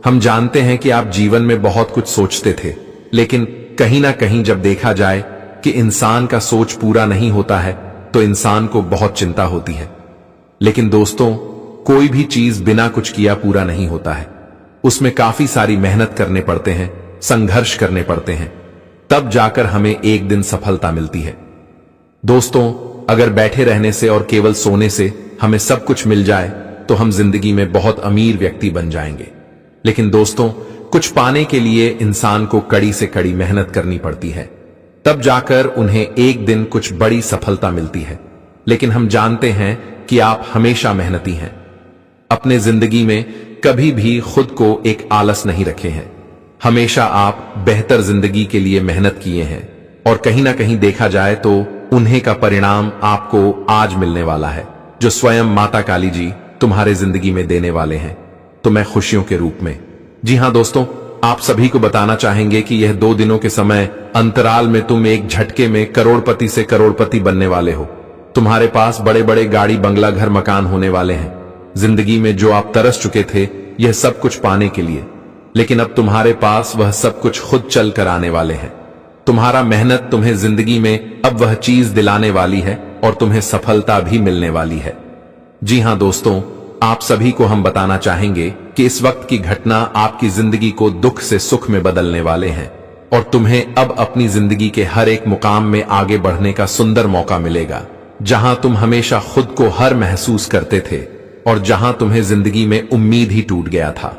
Speaker 2: हम जानते हैं कि आप जीवन में बहुत कुछ सोचते थे, लेकिन कहीं ना कहीं जब देखा जाए कि इंसान का सोच पूरा नहीं होता है तो इंसान को बहुत चिंता होती है। लेकिन दोस्तों कोई भी चीज बिना कुछ किया पूरा नहीं होता है, उसमें काफी सारी मेहनत करने पड़ते हैं, संघर्ष करने पड़ते हैं, तब जाकर हमें एक दिन सफलता मिलती है। दोस्तों अगर बैठे रहने से और केवल सोने से हमें सब कुछ मिल जाए तो हम जिंदगी में बहुत अमीर व्यक्ति बन जाएंगे। लेकिन दोस्तों कुछ पाने के लिए इंसान को कड़ी से कड़ी मेहनत करनी पड़ती है। तब जाकर उन्हें एक दिन कुछ बड़ी सफलता मिलती है। लेकिन हम जानते हैं कि आप हमेशा मेहनती हैं। अपने जिंदगी में कभी भी खुद को एक आलस नहीं रखे हैं। हमेशा आप बेहतर जिंदगी के लिए मेहनत किए हैं और कहीं ना कहीं देखा जाए तो उन्हें का परिणाम आपको आज मिलने वाला है, जो स्वयं माता काली जी तुम्हारे जिंदगी में देने वाले हैं, तुम्हें खुशियों के रूप में। जी हां दोस्तों, आप सभी को बताना चाहेंगे कि यह 2 दिनों के समय अंतराल में तुम एक झटके में करोड़पति से करोड़पति बनने वाले हो। तुम्हारे पास बड़े बड़े गाड़ी, बंगला, घर, मकान होने वाले हैं। जिंदगी में जो आप तरस चुके थे यह सब कुछ पाने के लिए, लेकिन अब तुम्हारे पास वह सब कुछ खुद चल कर आने वाले हैं। तुम्हारा मेहनत तुम्हें जिंदगी में अब वह चीज दिलाने वाली है और तुम्हें सफलता भी मिलने वाली है। जी हां दोस्तों, आप सभी को हम बताना चाहेंगे कि इस वक्त की घटना आपकी जिंदगी को दुख से सुख में बदलने वाले हैं और तुम्हें अब अपनी जिंदगी के हर एक मुकाम में आगे बढ़ने का सुंदर मौका मिलेगा। जहां तुम हमेशा खुद को हर महसूस करते थे और जहां तुम्हें जिंदगी में उम्मीद ही टूट गया था,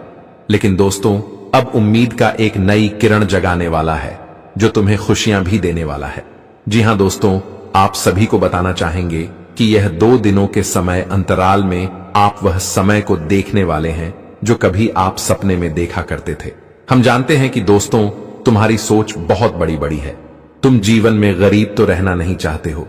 Speaker 2: लेकिन दोस्तों अब उम्मीद का एक नई किरण जगाने वाला है जो तुम्हें खुशियां भी देने वाला है। जी हां दोस्तों, आप सभी को बताना चाहेंगे कि यह 2 दिनों के समय अंतराल में आप वह समय को देखने वाले हैं जो कभी आप सपने में देखा करते थे। हम जानते हैं कि दोस्तों तुम्हारी सोच बहुत बड़ी बड़ी है। तुम जीवन में गरीब तो रहना नहीं चाहते हो,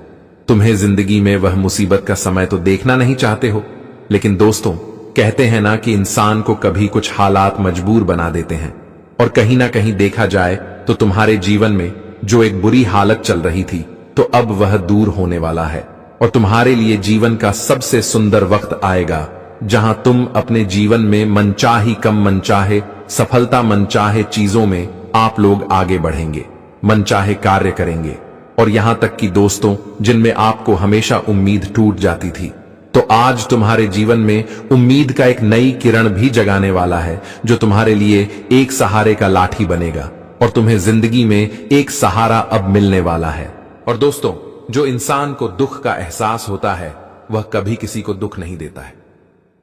Speaker 2: तुम्हें जिंदगी में वह मुसीबत का समय तो देखना नहीं चाहते हो, लेकिन दोस्तों कहते हैं ना कि इंसान को कभी कुछ हालात मजबूर बना देते हैं और कहीं ना कहीं देखा जाए तो तुम्हारे जीवन में जो एक बुरी हालत चल रही थी तो अब वह दूर होने वाला है और तुम्हारे लिए जीवन का सबसे सुंदर वक्त आएगा जहां तुम अपने जीवन में मनचाही कम मनचाहे सफलता मनचाहे चीजों में आप लोग आगे बढ़ेंगे, मनचाहे कार्य करेंगे। और यहां तक कि दोस्तों जिनमें आपको हमेशा उम्मीद टूट जाती थी, तो आज तुम्हारे जीवन में उम्मीद का एक नई किरण भी जगाने वाला है जो तुम्हारे लिए एक सहारे का लाठी बनेगा और तुम्हें जिंदगी में एक सहारा अब मिलने वाला है। और दोस्तों जो इंसान को दुख का एहसास होता है वह कभी किसी को दुख नहीं देता है।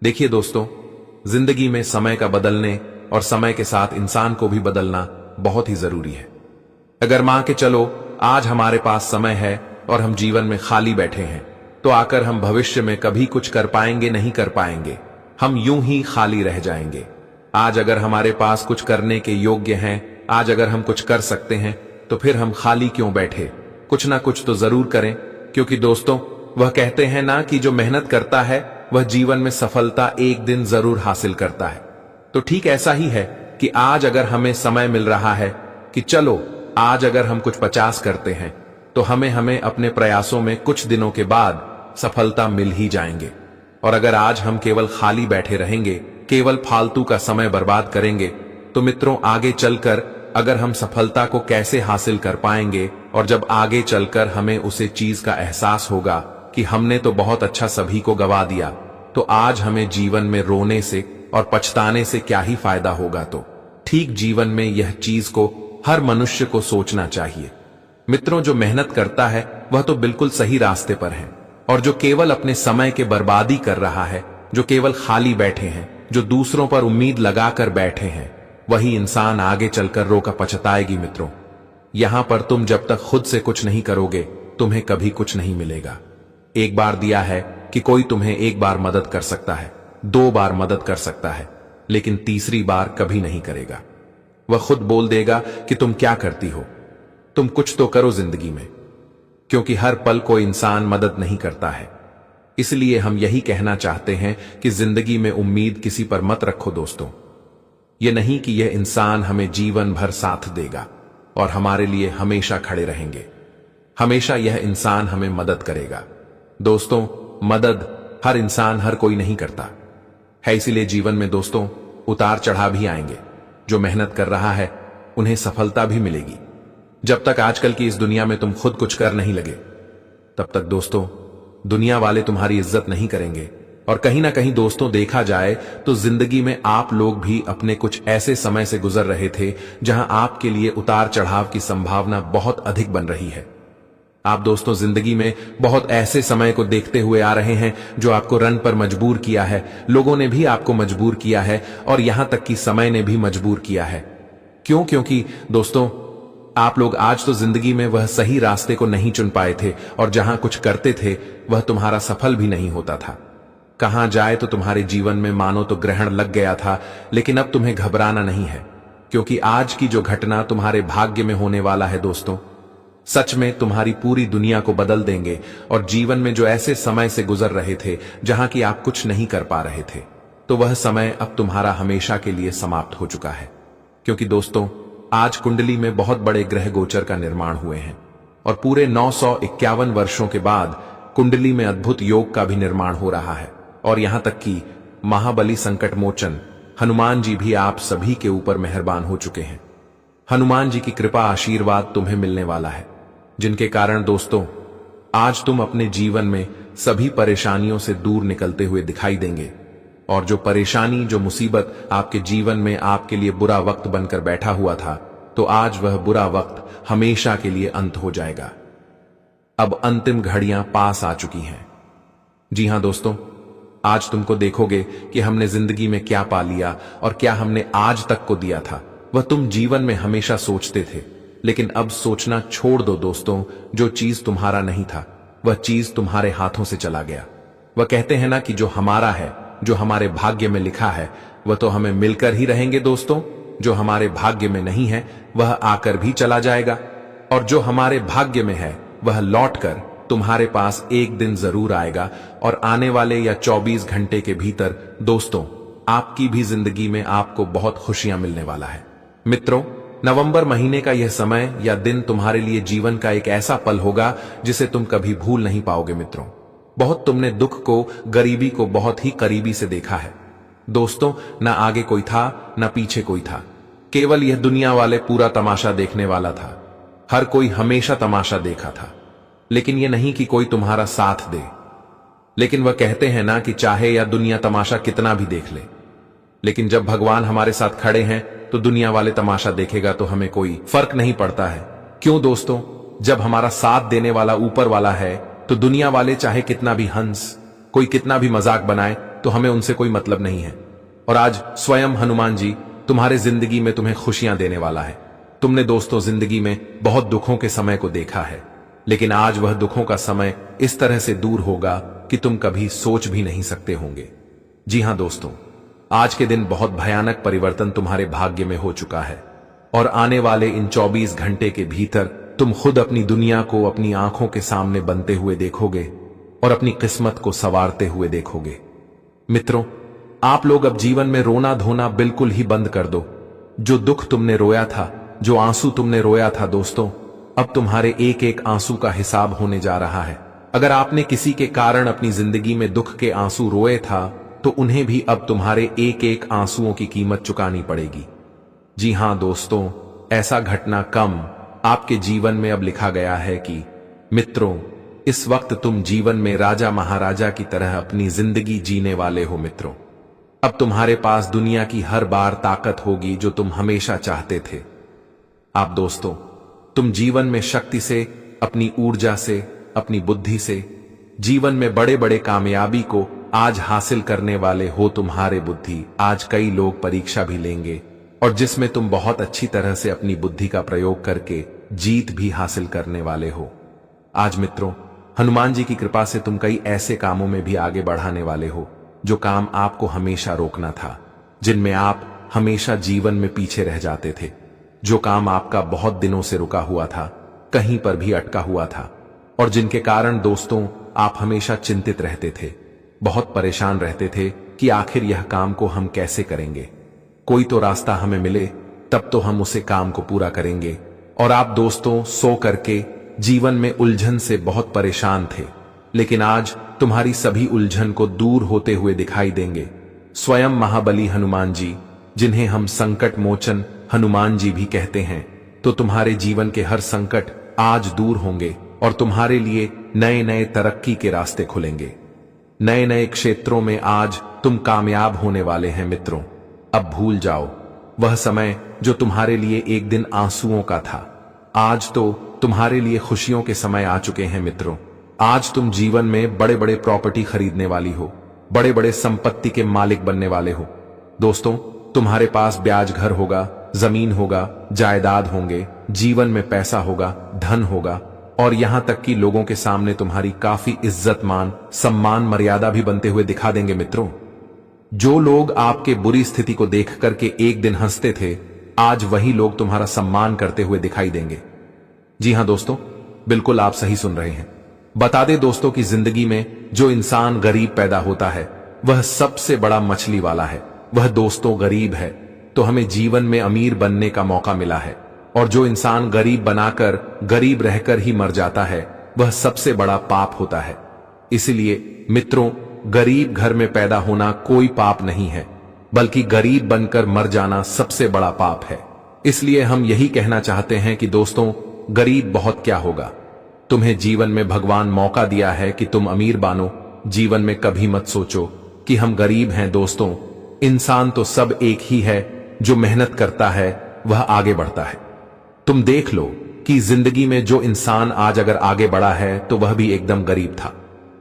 Speaker 2: देखिए दोस्तों, जिंदगी में समय का बदलने और समय के साथ इंसान को भी बदलना बहुत ही जरूरी है। अगर मान के चलो आज हमारे पास समय है और हम जीवन में खाली बैठे हैं, तो आकर हम भविष्य में कभी कुछ कर पाएंगे नहीं कर पाएंगे, हम यूं ही खाली रह जाएंगे। आज अगर हमारे पास कुछ करने के योग्य हैं, आज अगर हम कुछ कर सकते हैं, तो फिर हम खाली क्यों बैठे, कुछ ना कुछ तो जरूर करें। क्योंकि दोस्तों वह कहते हैं ना कि जो मेहनत करता है वह जीवन में सफलता एक दिन जरूर हासिल करता है। तो ठीक ऐसा ही है कि आज अगर हमें समय मिल रहा है कि चलो आज अगर हम कुछ 50 करते हैं तो हमें अपने प्रयासों में कुछ दिनों के बाद सफलता मिल ही जाएंगे। और अगर आज हम केवल खाली बैठे रहेंगे, केवल फालतू का समय बर्बाद करेंगे, तो मित्रों आगे चलकर अगर हम सफलता को कैसे हासिल कर पाएंगे और जब आगे चलकर हमें उसे चीज का एहसास होगा कि हमने तो बहुत अच्छा सभी को गवा दिया, तो आज हमें जीवन में रोने से और पछताने से क्या ही फायदा होगा। तो ठीक जीवन में यह चीज को हर मनुष्य को सोचना चाहिए। मित्रों जो मेहनत करता है वह तो बिल्कुल सही रास्ते पर है, और जो केवल अपने समय के बर्बादी कर रहा है, जो केवल खाली बैठे हैं, जो दूसरों पर उम्मीद लगाकर बैठे हैं, वही इंसान आगे चलकर रोकर पछताएगी। मित्रों यहां पर तुम जब तक खुद से कुछ नहीं करोगे तुम्हें कभी कुछ नहीं मिलेगा। एक बार दिया है कि कोई तुम्हें एक बार मदद कर सकता है, 2 बार मदद कर सकता है, लेकिन तीसरी बार कभी नहीं करेगा। वह खुद बोल देगा कि तुम क्या करती हो, तुम कुछ तो करो जिंदगी में, क्योंकि हर पल कोई इंसान मदद नहीं करता है। इसलिए हम यही कहना चाहते हैं कि जिंदगी में उम्मीद किसी पर मत रखो दोस्तों। यह नहीं कि यह इंसान हमें जीवन भर साथ देगा और हमारे लिए हमेशा खड़े रहेंगे, हमेशा यह इंसान हमें मदद करेगा। दोस्तों मदद हर इंसान हर कोई नहीं करता है, इसीलिए जीवन में दोस्तों उतार चढ़ाव भी आएंगे। जो मेहनत कर रहा है उन्हें सफलता भी मिलेगी। जब तक आजकल की इस दुनिया में तुम खुद कुछ कर नहीं लगे, तब तक दोस्तों दुनिया वाले तुम्हारी इज्जत नहीं करेंगे। और कहीं ना कहीं दोस्तों देखा जाए तो जिंदगी में आप लोग भी अपने कुछ ऐसे समय से गुजर रहे थे जहां आपके लिए उतार चढ़ाव की संभावना बहुत अधिक बन रही है। आप दोस्तों जिंदगी में बहुत ऐसे समय को देखते हुए आ रहे हैं जो आपको रन पर मजबूर किया है, लोगों ने भी आपको मजबूर किया है और यहां तक कि समय ने भी मजबूर किया है। क्यों? क्योंकि दोस्तों आप लोग आज तो जिंदगी में वह सही रास्ते को नहीं चुन पाए थे और जहां कुछ करते थे वह तुम्हारा सफल भी नहीं होता था। कहां जाए तो तुम्हारे जीवन में मानो तो ग्रहण लग गया था, लेकिन अब तुम्हें घबराना नहीं है, क्योंकि आज की जो घटना तुम्हारे भाग्य में होने वाला है दोस्तों, सच में तुम्हारी पूरी दुनिया को बदल देंगे। और जीवन में जो ऐसे समय से गुजर रहे थे जहां कि आप कुछ नहीं कर पा रहे थे, तो वह समय अब तुम्हारा हमेशा के लिए समाप्त हो चुका है। क्योंकि दोस्तों, आज कुंडली में बहुत बड़े ग्रह गोचर का निर्माण हुए हैं और पूरे 951 वर्षों के बाद कुंडली में अद्भुत योग का भी निर्माण हो रहा है। और यहां तक कि महाबली संकट मोचन हनुमान जी भी आप सभी के ऊपर मेहरबान हो चुके हैं। हनुमान जी की कृपा आशीर्वाद तुम्हें मिलने वाला है, जिनके कारण दोस्तों आज तुम अपने जीवन में सभी परेशानियों से दूर निकलते हुए दिखाई देंगे। और जो परेशानी, जो मुसीबत आपके जीवन में आपके लिए बुरा वक्त बनकर बैठा हुआ था, तो आज वह बुरा वक्त हमेशा के लिए अंत हो जाएगा। अब अंतिम घड़ियां पास आ चुकी हैं। जी हां दोस्तों, आज तुमको देखोगे कि हमने जिंदगी में क्या पा लिया और क्या हमने आज तक को दिया था, वह तुम जीवन में हमेशा सोचते थे। लेकिन अब सोचना छोड़ दो दोस्तों। जो चीज तुम्हारा नहीं था वह चीज तुम्हारे हाथों से चला गया। वह कहते हैं ना कि जो हमारा है, जो हमारे भाग्य में लिखा है, वह तो हमें मिलकर ही रहेंगे दोस्तों। जो हमारे भाग्य में नहीं है वह आकर भी चला जाएगा, और जो हमारे भाग्य में है वह लौटकर तुम्हारे पास एक दिन जरूर आएगा। और आने वाले या 24 घंटे के भीतर दोस्तों आपकी भी जिंदगी में आपको बहुत खुशियां मिलने वाला है। मित्रों, नवंबर महीने का यह समय या दिन तुम्हारे लिए जीवन का एक ऐसा पल होगा जिसे तुम कभी भूल नहीं पाओगे। मित्रों, बहुत तुमने दुख को, गरीबी को बहुत ही करीबी से देखा है दोस्तों। न आगे कोई था न पीछे कोई था, केवल यह दुनिया वाले पूरा तमाशा देखने वाला था। हर कोई हमेशा तमाशा देखा था, लेकिन यह नहीं कि कोई तुम्हारा साथ दे। लेकिन वह कहते हैं ना कि चाहे या दुनिया तमाशा कितना भी देख ले, लेकिन जब भगवान हमारे साथ खड़े हैं तो दुनिया वाले तमाशा देखेगा तो हमें कोई फर्क नहीं पड़ता है। क्यों दोस्तों? जब हमारा साथ देने वाला ऊपर वाला है तो दुनिया वाले चाहे कितना भी हंस, कोई कितना भी मजाक बनाए, तो हमें उनसे कोई मतलब नहीं है। और आज स्वयं हनुमान जी तुम्हारे जिंदगी में तुम्हें खुशियां देने वाला है। तुमने दोस्तों जिंदगी में बहुत दुखों के समय को देखा है, लेकिन आज वह दुखों का समय इस तरह से दूर होगा कि तुम कभी सोच भी नहीं सकते होंगे। जी हां दोस्तों, आज के दिन बहुत भयानक परिवर्तन तुम्हारे भाग्य में हो चुका है, और आने वाले इन 24 घंटे के भीतर तुम खुद अपनी दुनिया को अपनी आंखों के सामने बनते हुए देखोगे और अपनी किस्मत को संवारते हुए देखोगे। मित्रों, आप लोग अब जीवन में रोना धोना बिल्कुल ही बंद कर दो। जो दुख तुमने रोया था, जो आंसू तुमने रोया था दोस्तों, अब तुम्हारे एक एक आंसू का हिसाब होने जा रहा है। अगर आपने किसी के कारण अपनी जिंदगी में दुख के आंसू रोए था, तो उन्हें भी अब तुम्हारे एक एक आंसुओं की कीमत चुकानी पड़ेगी। जी हां दोस्तों, ऐसा घटना कम आपके जीवन में अब लिखा गया है कि मित्रों, इस वक्त तुम जीवन में राजा महाराजा की तरह अपनी जिंदगी जीने वाले हो। मित्रों, अब तुम्हारे पास दुनिया की हर बार ताकत होगी जो तुम हमेशा चाहते थे। आप दोस्तों, तुम जीवन में शक्ति से, अपनी ऊर्जा से, अपनी बुद्धि से जीवन में बड़े बड़े कामयाबी को आज हासिल करने वाले हो। तुम्हारे बुद्धि आज कई लोग परीक्षा भी लेंगे, और जिसमें तुम बहुत अच्छी तरह से अपनी बुद्धि का प्रयोग करके जीत भी हासिल करने वाले हो। आज मित्रों, हनुमान जी की कृपा से तुम कई ऐसे कामों में भी आगे बढ़ाने वाले हो जो काम आपको हमेशा रोकना था, जिनमें आप हमेशा जीवन में पीछे रह जाते थे। जो काम आपका बहुत दिनों से रुका हुआ था, कहीं पर भी अटका हुआ था, और जिनके कारण दोस्तों आप हमेशा चिंतित रहते थे, बहुत परेशान रहते थे कि आखिर यह काम को हम कैसे करेंगे, कोई तो रास्ता हमें मिले तब तो हम उसे काम को पूरा करेंगे। और आप दोस्तों सो करके जीवन में उलझन से बहुत परेशान थे, लेकिन आज तुम्हारी सभी उलझन को दूर होते हुए दिखाई देंगे स्वयं महाबली हनुमान जी, जिन्हें हम संकट मोचन हनुमान जी भी कहते हैं। तो तुम्हारे जीवन के हर संकट आज दूर होंगे और तुम्हारे लिए नए नए तरक्की के रास्ते खुलेंगे। नए नए क्षेत्रों में आज तुम कामयाब होने वाले हैं। मित्रों, अब भूल जाओ वह समय जो तुम्हारे लिए एक दिन आंसुओं का था। आज तो तुम्हारे लिए खुशियों के समय आ चुके हैं। मित्रों, आज तुम जीवन में बड़े बड़े प्रॉपर्टी खरीदने वाली हो, बड़े बड़े संपत्ति के मालिक बनने वाले हो। दोस्तों, तुम्हारे पास ब्याज घर होगा, जमीन होगा, जायदाद होंगे, जीवन में पैसा होगा, धन होगा और यहां तक कि लोगों के सामने तुम्हारी काफी इज्जत मान, सम्मान, मर्यादा भी बनते हुए दिखा देंगे। मित्रों, जो लोग आपके बुरी स्थिति को देख करके एक दिन हंसते थे, आज वही लोग तुम्हारा सम्मान करते हुए दिखाई देंगे। जी हां दोस्तों, बिल्कुल आप सही सुन रहे हैं। बता दे दोस्तों कि जिंदगी में जो इंसान गरीब पैदा होता है वह सबसे बड़ा मछली वाला है। वह दोस्तों गरीब है तो हमें जीवन में अमीर बनने का मौका मिला है, और जो इंसान गरीब बनाकर गरीब रहकर ही मर जाता है वह सबसे बड़ा पाप होता है। इसलिए मित्रों, गरीब घर में पैदा होना कोई पाप नहीं है, बल्कि गरीब बनकर मर जाना सबसे बड़ा पाप है। इसलिए हम यही कहना चाहते हैं कि दोस्तों, गरीब बहुत क्या होगा। तुम्हें जीवन में भगवान मौका दिया है कि तुम अमीर बनो। जीवन में कभी मत सोचो कि हम गरीब हैं। दोस्तों, इंसान तो सब एक ही है, जो मेहनत करता है वह आगे बढ़ता है। तुम देख लो कि जिंदगी में जो इंसान आज अगर आगे बढ़ा है तो वह भी एकदम गरीब था।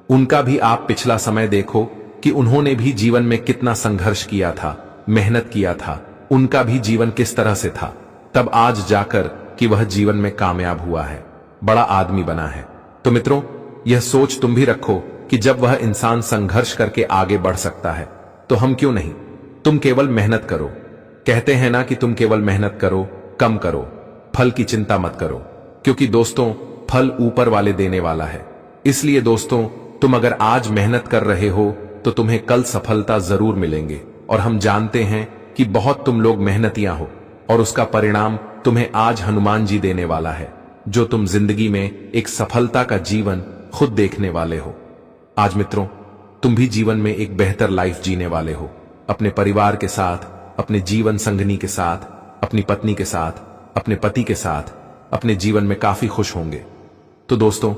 Speaker 2: उनका भी आप पिछला समय देखो कि उन्होंने भी जीवन में कितना संघर्ष किया था, मेहनत किया था। उनका भी जीवन किस तरह से था, तब आज जाकर कि वह जीवन में कामयाब हुआ है, बड़ा आदमी बना है। तो मित्रों, यह सोच तुम भी रखो कि जब वह इंसान संघर्ष करके आगे बढ़ सकता है तो हम क्यों नहीं। तुम केवल मेहनत करो। कहते हैं ना कि तुम केवल मेहनत करो, कम करो, फल की चिंता मत करो, क्योंकि दोस्तों फल ऊपर वाले देने वाला है। इसलिए दोस्तों, तुम अगर आज मेहनत कर रहे हो तो तुम्हें कल सफलता जरूर मिलेंगे। और हम जानते हैं कि बहुत तुम लोग मेहनतियां हो, और उसका परिणाम तुम्हें आज हनुमान जी देने वाला है, जो तुम जिंदगी में एक सफलता का जीवन खुद देखने वाले हो। आज मित्रों, तुम भी जीवन में एक बेहतर लाइफ जीने वाले हो, अपने परिवार के साथ, अपने जीवन संगनी के साथ, अपनी पत्नी के साथ, अपने पति के साथ, अपने जीवन में काफी खुश होंगे। तो दोस्तों,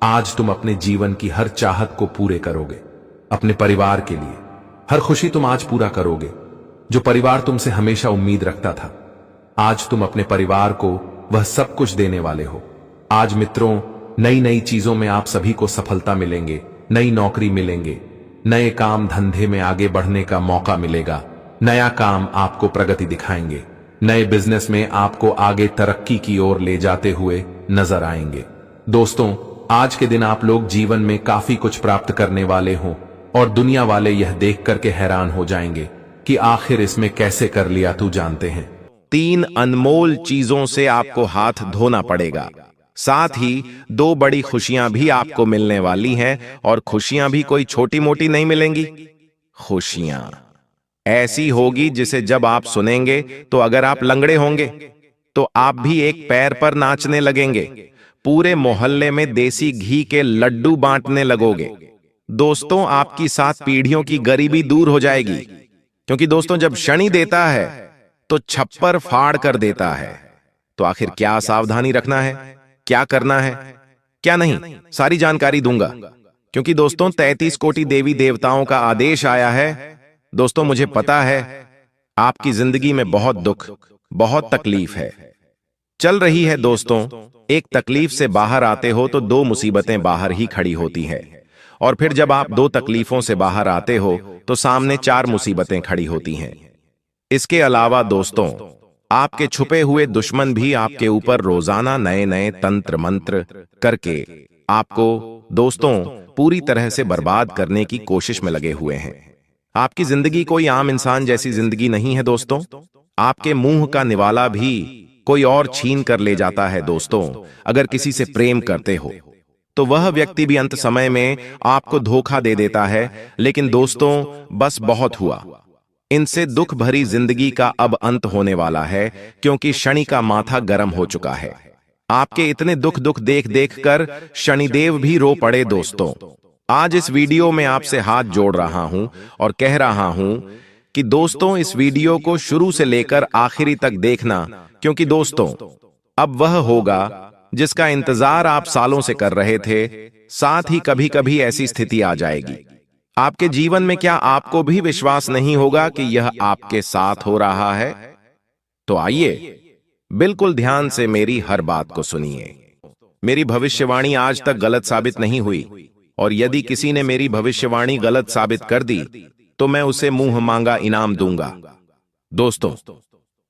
Speaker 2: आज तुम अपने जीवन की हर चाहत को पूरे करोगे। अपने परिवार के लिए हर खुशी तुम आज पूरा करोगे, जो परिवार तुमसे हमेशा उम्मीद रखता था। आज तुम अपने परिवार को वह सब कुछ देने वाले हो। आज मित्रों, नई नई चीजों में आप सभी को सफलता मिलेंगे, नई नौकरी मिलेंगे, नए काम धंधे में आगे बढ़ने का मौका मिलेगा, नया काम आपको प्रगति दिखाएंगे, नए बिजनेस में आपको आगे तरक्की की ओर ले जाते हुए नजर आएंगे। दोस्तों, आज के दिन आप लोग जीवन में काफी कुछ प्राप्त करने वाले हो, और दुनिया वाले यह देख करके हैरान हो जाएंगे कि आखिर इसमें कैसे कर लिया तू। जानते हैं,
Speaker 1: 3 अनमोल चीजों से आपको हाथ धोना पड़ेगा। साथ ही 2 बड़ी खुशियां भी आपको मिलने वाली हैं, और खुशियां भी कोई छोटी मोटी नहीं मिलेंगी। खुशियां ऐसी होगी जिसे जब आप सुनेंगे तो अगर आप लंगड़े होंगे तो आप भी एक पैर पर नाचने लगेंगे, पूरे मोहल्ले में देसी घी के लड्डू बांटने लगोगे। दोस्तों, आपकी 7 पीढ़ियों की गरीबी दूर हो जाएगी, क्योंकि दोस्तों जब शनि देता है तो छप्पर फाड़ कर देता है। तो आखिर क्या सावधानी रखना है, क्या करना है, क्या नहीं, सारी जानकारी दूंगा, क्योंकि दोस्तों 33 कोटि देवी देवताओं का आदेश आया है। दोस्तों, मुझे पता है आपकी जिंदगी में बहुत दुख, बहुत तकलीफ है, चल रही है। दोस्तों, एक तकलीफ से बाहर आते हो तो 2 मुसीबतें बाहर ही खड़ी होती हैं, और फिर जब आप 2 तकलीफों से बाहर आते हो तो सामने 4 मुसीबतें खड़ी होती हैं। इसके अलावा दोस्तों, आपके छुपे हुए दुश्मन भी आपके ऊपर रोजाना नए नए तंत्र मंत्र करके आपको दोस्तों पूरी तरह से बर्बाद करने की कोशिश में लगे हुए हैं। आपकी जिंदगी कोई आम इंसान जैसी जिंदगी नहीं है दोस्तों। आपके मुंह का निवाला भी कोई और छीन कर ले जाता है। दोस्तों, अगर किसी से प्रेम करते हो तो वह व्यक्ति भी अंत समय में आपको धोखा दे देता है। लेकिन दोस्तों, बस बहुत हुआ। इनसे दुख भरी जिंदगी का अब अंत होने वाला है, क्योंकि शनि का माथा गर्म हो चुका है। आपके इतने दुख देख देख कर शनिदेव भी रो पड़े। दोस्तों, आज इस वीडियो में आपसे हाथ जोड़ रहा हूं और कह रहा हूं कि दोस्तों इस वीडियो को शुरू से लेकर आखिरी तक देखना, क्योंकि दोस्तों अब वह होगा जिसका इंतजार आप सालों से कर रहे थे। साथ ही कभी कभी ऐसी स्थिति आ जाएगी आपके जीवन में, क्या आपको भी विश्वास नहीं होगा कि यह आपके साथ हो रहा है? तो आइए बिल्कुल ध्यान से मेरी हर बात को सुनिए। मेरी भविष्यवाणी आज तक गलत साबित नहीं हुई, और यदि किसी ने मेरी भविष्यवाणी गलत साबित कर दी तो मैं उसे मुंह मांगा इनाम दूंगा। दोस्तों,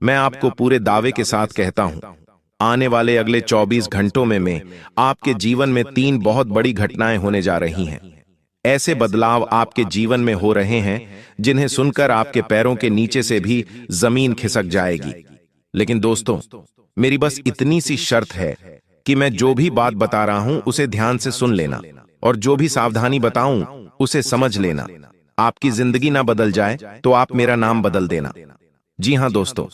Speaker 1: मैं आपको पूरे दावे के साथ कहता हूं आने वाले अगले 24 घंटों में आपके जीवन में 3 बहुत बड़ी घटनाएं होने जा रही हैं। ऐसे बदलाव आपके जीवन में हो रहे हैं जिन्हें सुनकर आपके पैरों के नीचे से भी जमीन खिसक जाएगी। लेकिन दोस्तों, मेरी बस इतनी सी शर्त है कि मैं जो भी बात बता रहा हूं उसे ध्यान से सुन लेना और जो भी सावधानी बताऊं उसे समझ लेना। आपकी जिंदगी ना बदल जाए तो आप मेरा नाम बदल देना। जी हां दोस्तों,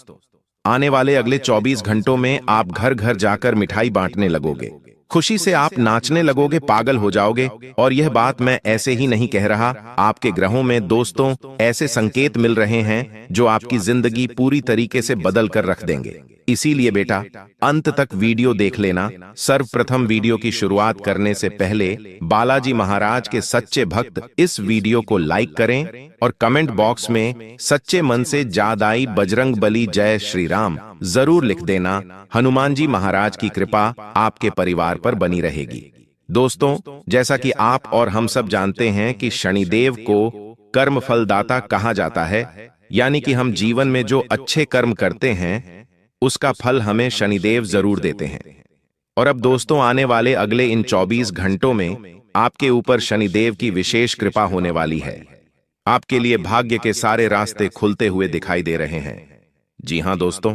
Speaker 1: आने वाले अगले 24 घंटों में आप घर घर जाकर मिठाई बांटने लगोगे, खुशी से आप नाचने लगोगे, पागल हो जाओगे। और यह बात मैं ऐसे ही नहीं कह रहा, आपके ग्रहों में दोस्तों ऐसे संकेत मिल रहे हैं जो आपकी जिंदगी पूरी तरीके से बदल कर रख देंगे। इसीलिए बेटा, अंत तक वीडियो देख लेना। सर्वप्रथम वीडियो की शुरुआत करने से पहले बालाजी महाराज के सच्चे भक्त इस वीडियो को लाइक करें और कमेंट बॉक्स में सच्चे मन से जादाई बजरंग बली जय श्री राम जरूर लिख देना। हनुमान जी महाराज की कृपा आपके परिवार पर बनी रहेगी। दोस्तों, जैसा कि आप और हम सब जानते हैं कि शनिदेव को कर्म फलदाता कहा जाता है, यानी कि हम जीवन में जो अच्छे कर्म करते हैं उसका फल हमें शनिदेव जरूर देते हैं। और अब दोस्तों, आने वाले अगले इन 24 घंटों में आपके ऊपर शनिदेव की विशेष कृपा होने वाली है। आपके लिए भाग्य के सारे रास्ते खुलते हुए दिखाई दे रहे हैं। जी हां दोस्तों,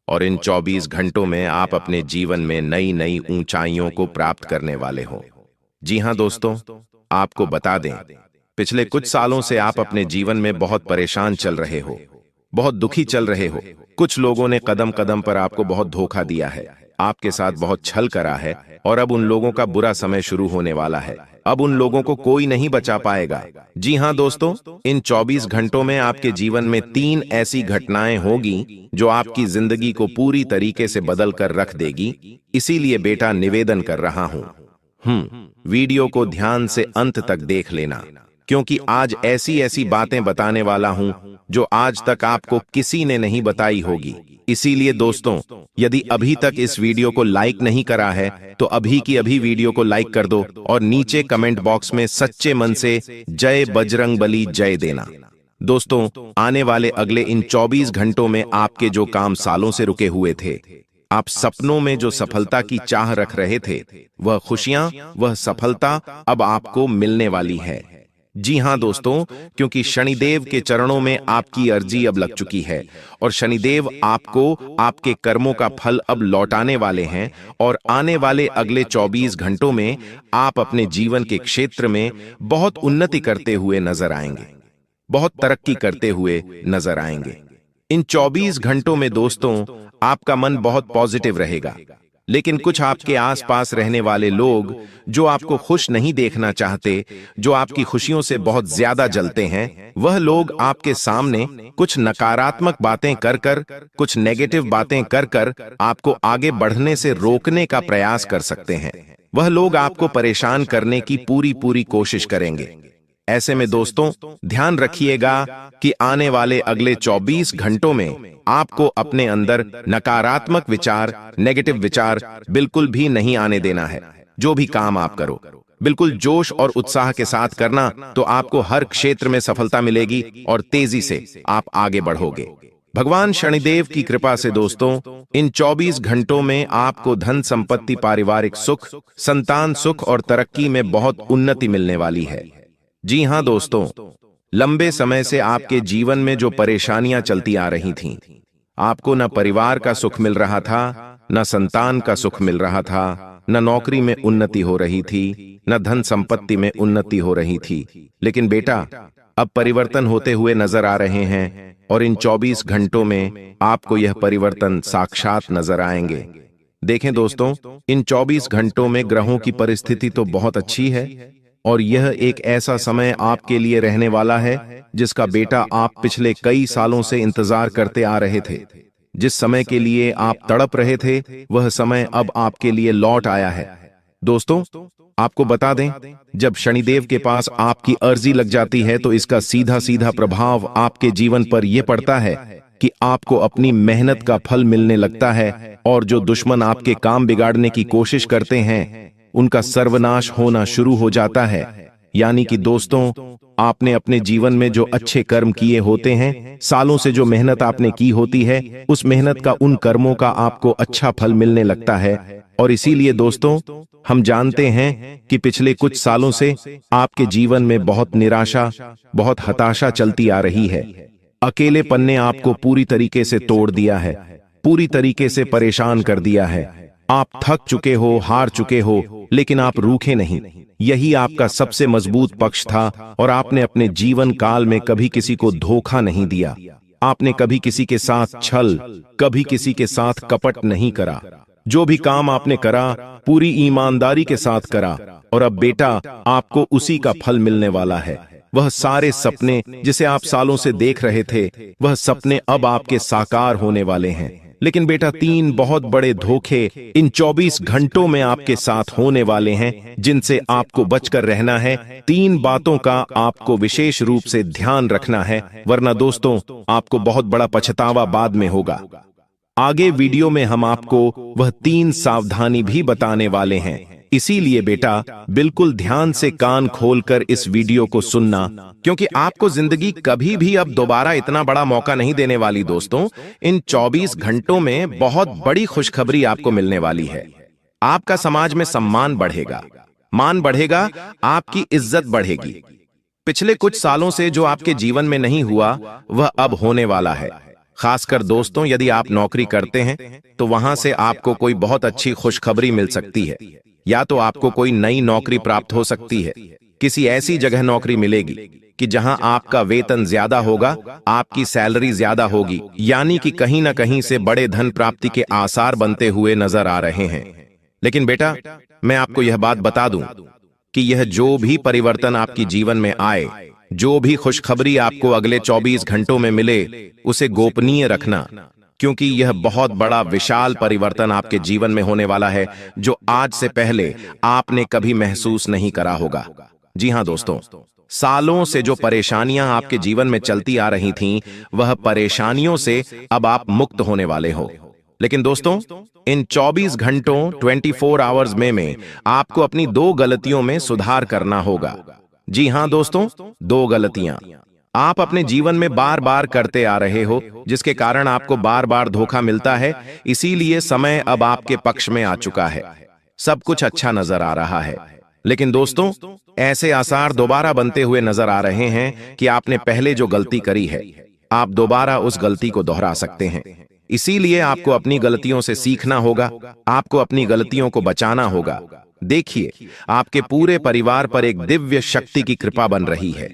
Speaker 1: और इन 24 घंटों में आप अपने जीवन में नई नई ऊंचाइयों को प्राप्त करने वाले हो। जी हां दोस्तों, आपको बता दें, पिछले कुछ सालों से आप अपने जीवन में बहुत परेशान चल रहे हो, बहुत दुखी चल रहे हो। कुछ लोगों ने कदम कदम पर आपको बहुत धोखा दिया है, आपके साथ बहुत छल करा है, और अब उन लोगों का बुरा समय शुरू होने वाला है। अब उन लोगों को कोई नहीं बचा पाएगा। जी हां दोस्तों, इन 24 घंटों में आपके जीवन में 3 ऐसी घटनाएं होगी जो आपकी जिंदगी को पूरी तरीके से बदल कर रख देगी। इसीलिए बेटा, निवेदन कर रहा हूं, वीडियो को ध्यान से अंत तक देख लेना, क्योंकि आज ऐसी ऐसी बातें बताने वाला हूं जो आज तक आपको किसी ने नहीं बताई होगी। इसीलिए दोस्तों, यदि अभी तक इस वीडियो को लाइक नहीं करा है तो अभी की अभी वीडियो को लाइक कर दो और नीचे कमेंट बॉक्स में सच्चे मन से जय बजरंग बली जय देना। दोस्तों, आने वाले अगले इन 24 घंटों में आपके जो काम सालों से रुके हुए थे, आप सपनों में जो सफलता की चाह रख रहे थे, वह खुशियां, वह सफलता अब आपको मिलने वाली है। जी हां दोस्तों, क्योंकि शनिदेव के चरणों में आपकी अर्जी अब लग चुकी है और शनिदेव आपको आपके कर्मों का फल अब लौटाने वाले हैं। और आने वाले अगले 24 घंटों में आप अपने जीवन के क्षेत्र में बहुत उन्नति करते हुए नजर आएंगे, बहुत तरक्की करते हुए नजर आएंगे। इन 24 घंटों में दोस्तों, आपका मन बहुत पॉजिटिव रहेगा, लेकिन कुछ आपके आसपास रहने वाले लोग जो आपको खुश नहीं देखना चाहते, जो आपकी खुशियों से बहुत ज्यादा जलते हैं, वह लोग आपके सामने कुछ नकारात्मक बातें कर कर, कुछ नेगेटिव बातें कर कर आपको आगे बढ़ने से रोकने का प्रयास कर सकते हैं। वह लोग आपको परेशान करने की पूरी कोशिश करेंगे। ऐसे में दोस्तों, ध्यान रखिएगा कि आने वाले अगले 24 घंटों में आपको अपने अंदर नकारात्मक विचार, नेगेटिव विचार बिल्कुल भी नहीं आने देना है। जो भी काम आप करो, बिल्कुल जोश और उत्साह के साथ करना, तो आपको हर क्षेत्र में सफलता मिलेगी और तेजी से आप आगे बढ़ोगे। भगवान शनिदेव की कृपा से दोस्तों, इन 24 घंटों में आपको धन संपत्ति, पारिवारिक सुख, संतान सुख और तरक्की में बहुत उन्नति मिलने वाली है। जी हां दोस्तों, लंबे समय से आपके जीवन में जो परेशानियां चलती आ रही थीं, आपको न परिवार का सुख मिल रहा था, न संतान का सुख मिल रहा था, न नौकरी में उन्नति हो रही थी, न धन संपत्ति में उन्नति हो रही थी। लेकिन बेटा, अब परिवर्तन होते हुए नजर आ रहे हैं और इन 24 घंटों में आपको यह परिवर्तन साक्षात नजर आएंगे। देखें दोस्तों, इन 24 घंटों में ग्रहों की परिस्थिति तो बहुत अच्छी है और यह एक ऐसा समय आपके लिए रहने वाला है जिसका बेटा आप पिछले कई सालों से इंतजार करते आ रहे थे। जिस समय के लिए आप तड़प रहे थे, वह समय अब आपके लिए लौट आया है। दोस्तों, आपको बता दें, जब शनिदेव के पास आपकी अर्जी लग जाती है तो इसका सीधा सीधा प्रभाव आपके जीवन पर यह पड़ता है कि आपको अपनी मेहनत का फल मिलने लगता है और जो दुश्मन आपके काम बिगाड़ने की कोशिश करते हैं, उनका सर्वनाश होना शुरू हो जाता है। यानी कि दोस्तों, आपने अपने जीवन में जो अच्छे कर्म किए होते हैं, सालों से जो मेहनत आपने की होती है, उस मेहनत का, उन कर्मों का आपको अच्छा फल मिलने लगता है। और इसीलिए दोस्तों, हम जानते हैं कि पिछले कुछ सालों से आपके जीवन में बहुत निराशा, बहुत हताशा चलती आ रही है। अकेलेपन ने आपको पूरी तरीके से तोड़ दिया है, पूरी तरीके से परेशान कर दिया है। आप थक चुके हो, हार चुके हो, लेकिन आप रूठे नहीं। यही आपका सबसे मजबूत पक्ष था और आपने अपने जीवन काल में कभी किसी को धोखा नहीं दिया। आपने कभी किसी के साथ छल, कभी किसी के साथ कपट नहीं करा। जो भी काम आपने करा, पूरी ईमानदारी के साथ करा। और अब बेटा, आपको उसी का फल मिलने वाला है। वह सारे सपने जिसे आप सालों से देख रहे थे, वह सपने अब आपके साकार होने वाले हैं। लेकिन बेटा, 3 बहुत बड़े धोखे इन 24 घंटों में आपके साथ होने वाले हैं, जिनसे आपको बचकर रहना है। 3 बातों का आपको विशेष रूप से ध्यान रखना है, वरना दोस्तों, आपको बहुत बड़ा पछतावा बाद में होगा। आगे वीडियो में हम आपको वह 3 सावधानी भी बताने वाले हैं। इसीलिए बेटा, बिल्कुल ध्यान से कान खोलकर इस वीडियो को सुनना, क्योंकि आपको जिंदगी कभी भी अब दोबारा इतना बड़ा मौका नहीं देने वाली। दोस्तों, इन 24 घंटों में बहुत बड़ी खुशखबरी आपको मिलने वाली है। आपका समाज में सम्मान बढ़ेगा, मान बढ़ेगा, आपकी इज्जत बढ़ेगी। पिछले कुछ सालों से जो आपके जीवन में नहीं हुआ, वह अब होने वाला है। खासकर दोस्तों, यदि आप नौकरी करते हैं तो वहां से आपको कोई बहुत अच्छी खुशखबरी मिल सकती है। या तो आपको कोई नई नौकरी प्राप्त हो सकती है, किसी ऐसी जगह नौकरी मिलेगी कि जहां आपका वेतन ज्यादा होगा, आपकी सैलरी ज्यादा होगी, यानी कि कहीं ना कहीं से बड़े धन प्राप्ति के आसार बनते हुए नजर आ रहे हैं। लेकिन बेटा, मैं आपको यह बात बता दूं कि यह जो भी परिवर्तन आपके जीवन में आए, जो भी खुशखबरी आपको अगले 24 घंटों में मिले, उसे गोपनीय रखना, क्योंकि यह बहुत बड़ा विशाल परिवर्तन आपके जीवन में होने वाला है, जो आज से पहले आपने कभी महसूस नहीं करा होगा। जी हां दोस्तों, सालों से जो परेशानियां आपके जीवन में चलती आ रही थीं, वह परेशानियों से अब आप मुक्त होने वाले हो। लेकिन दोस्तों, इन 24 घंटों 24 आवर्स में आपको अपनी 2 गलतियों में सुधार करना होगा। जी हां दोस्तों, 2 गलतियां आप अपने जीवन में बार बार करते आ रहे हो, जिसके कारण आपको बार बार धोखा मिलता है। इसीलिए समय अब आपके पक्ष में आ चुका है, सब कुछ अच्छा नजर आ रहा है। लेकिन दोस्तों, ऐसे आसार दोबारा बनते हुए नजर आ रहे हैं कि आपने पहले जो गलती करी है, आप दोबारा उस गलती को दोहरा सकते हैं। इसीलिए आपको अपनी गलतियों से सीखना होगा, आपको अपनी गलतियों को बचाना होगा। देखिए, आपके पूरे परिवार पर एक दिव्य शक्ति की कृपा बन रही है।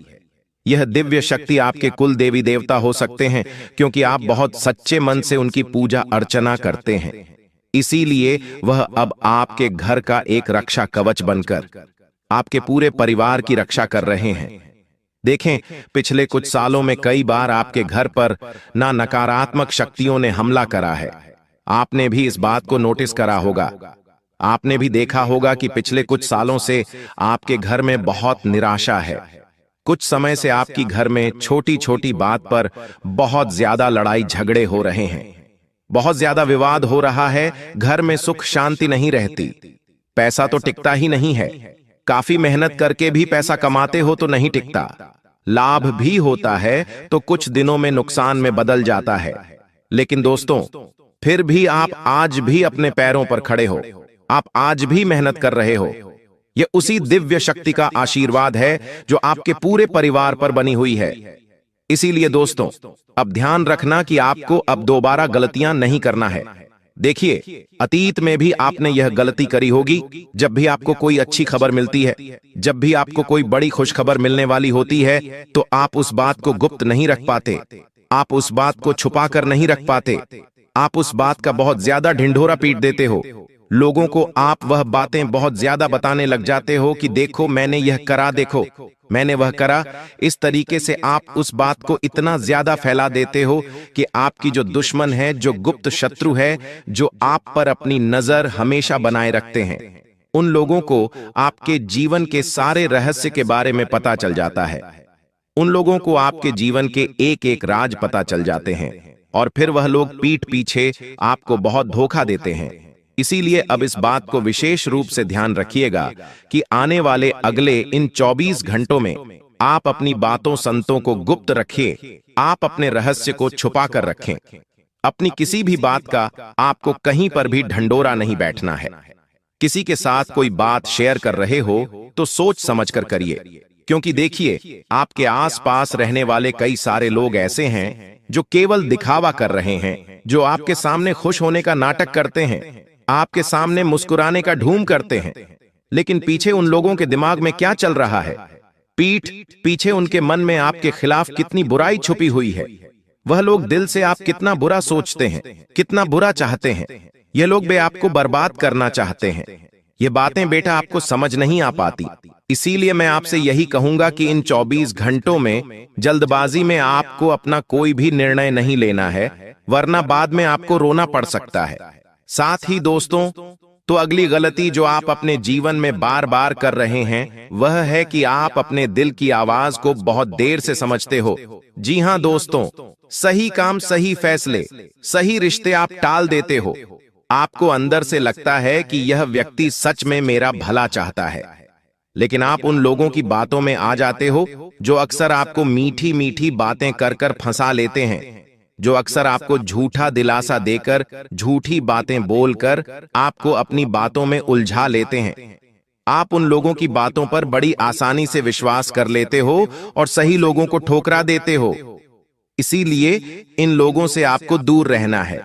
Speaker 1: यह दिव्य शक्ति आपके कुल देवी देवता हो सकते हैं, क्योंकि आप बहुत सच्चे मन से उनकी पूजा अर्चना करते हैं। इसीलिए वह अब आपके घर का एक रक्षा कवच बनकर आपके पूरे परिवार की रक्षा कर रहे हैं। देखें, पिछले कुछ सालों में कई बार आपके घर पर ना नकारात्मक शक्तियों ने हमला करा है। आपने भी इस बात को नोटिस करा होगा। आपने भी देखा होगा कि पिछले कुछ सालों से आपके घर में बहुत निराशा है। कुछ समय से आपकी घर में छोटी छोटी बात पर बहुत ज्यादा लड़ाई झगड़े हो रहे हैं, बहुत ज्यादा विवाद हो रहा है। घर में सुख शांति नहीं रहती, पैसा तो टिकता ही नहीं है। काफी मेहनत करके भी पैसा कमाते हो तो नहीं टिकता, लाभ भी होता है तो कुछ दिनों में नुकसान में बदल जाता है। लेकिन दोस्तों, फिर भी आप आज भी अपने पैरों पर खड़े हो, आप आज भी मेहनत कर रहे हो। यह उसी दिव्य शक्ति का आशीर्वाद है जो आपके पूरे परिवार पर बनी हुई है। इसीलिए दोस्तों, अब ध्यान रखना कि आपको अब दोबारा गलतियां नहीं करना है। देखिए, अतीत में भी आपने यह गलती करी होगी। जब भी आपको कोई अच्छी खबर मिलती है, जब भी आपको कोई बड़ी खुशखबर मिलने वाली होती है, तो आप उस बात को गुप्त नहीं रख पाते, आप उस बात को छुपा कर नहीं रख पाते, आप उस बात का बहुत ज्यादा ढिंढोरा पीट देते हो। लोगों को आप वह बातें बहुत ज्यादा बताने लग जाते हो कि देखो मैंने यह करा, देखो मैंने वह करा। इस तरीके से आप उस बात को इतना ज्यादा फैला देते हो कि आपकी जो दुश्मन है, जो गुप्त शत्रु है, जो आप पर अपनी नजर हमेशा बनाए रखते हैं, उन लोगों को आपके जीवन के सारे रहस्य के बारे में पता चल जाता है। उन लोगों को आपके जीवन के एक एक राज पता चल जाते हैं और फिर वह लोग पीठ पीछे आपको बहुत धोखा देते हैं। इसीलिए अब इस बात को विशेष रूप से ध्यान रखिएगा कि आने वाले अगले इन 24 घंटों में आप अपनी बातों संतों को गुप्त रखिए, आप अपने रहस्य को छुपा कर रखें। अपनी किसी भी बात का आपको कहीं पर भी ढंढोरा नहीं बैठना है। किसी के साथ कोई बात शेयर कर रहे हो तो सोच समझ कर करिए, क्योंकि देखिए आपके आसपास रहने वाले कई सारे लोग ऐसे हैं जो केवल दिखावा कर रहे हैं, जो आपके सामने खुश होने का नाटक करते हैं, आपके सामने मुस्कुराने का ढूंढ करते हैं, लेकिन पीछे उन लोगों के दिमाग में क्या चल रहा है, पीठ पीछे उनके मन में आपके खिलाफ कितनी बुराई छुपी हुई है। वह लोग दिल से आप कितना बुरा सोचते हैं, कितना बुरा चाहते हैं। ये लोग बे आपको बर्बाद करना चाहते हैं। ये बातें बेटा आपको समझ नहीं आ पाती। इसीलिए मैं आपसे यही कहूंगा कि इन 24 घंटों में जल्दबाजी में आपको अपना कोई भी निर्णय नहीं लेना है, वरना बाद में आपको रोना पड़ सकता है। साथ ही दोस्तों, तो अगली गलती जो आप अपने जीवन में बार बार कर रहे हैं वह है कि आप अपने दिल की आवाज को बहुत देर से समझते हो। जी हां दोस्तों, सही काम, सही फैसले, सही रिश्ते आप टाल देते हो। आपको अंदर से लगता है कि यह व्यक्ति सच में मेरा भला चाहता है, लेकिन आप उन लोगों की बातों में आ जाते हो जो अक्सर आपको मीठी मीठी बातें कर कर फंसा लेते हैं, जो अक्सर आपको झूठा दिलासा देकर, झूठी बातें बोलकर आपको अपनी बातों में उलझा लेते हैं। आप उन लोगों की बातों पर बड़ी आसानी से विश्वास कर लेते हो और सही लोगों को ठुकरा देते हो। इसीलिए इन लोगों से आपको दूर रहना है।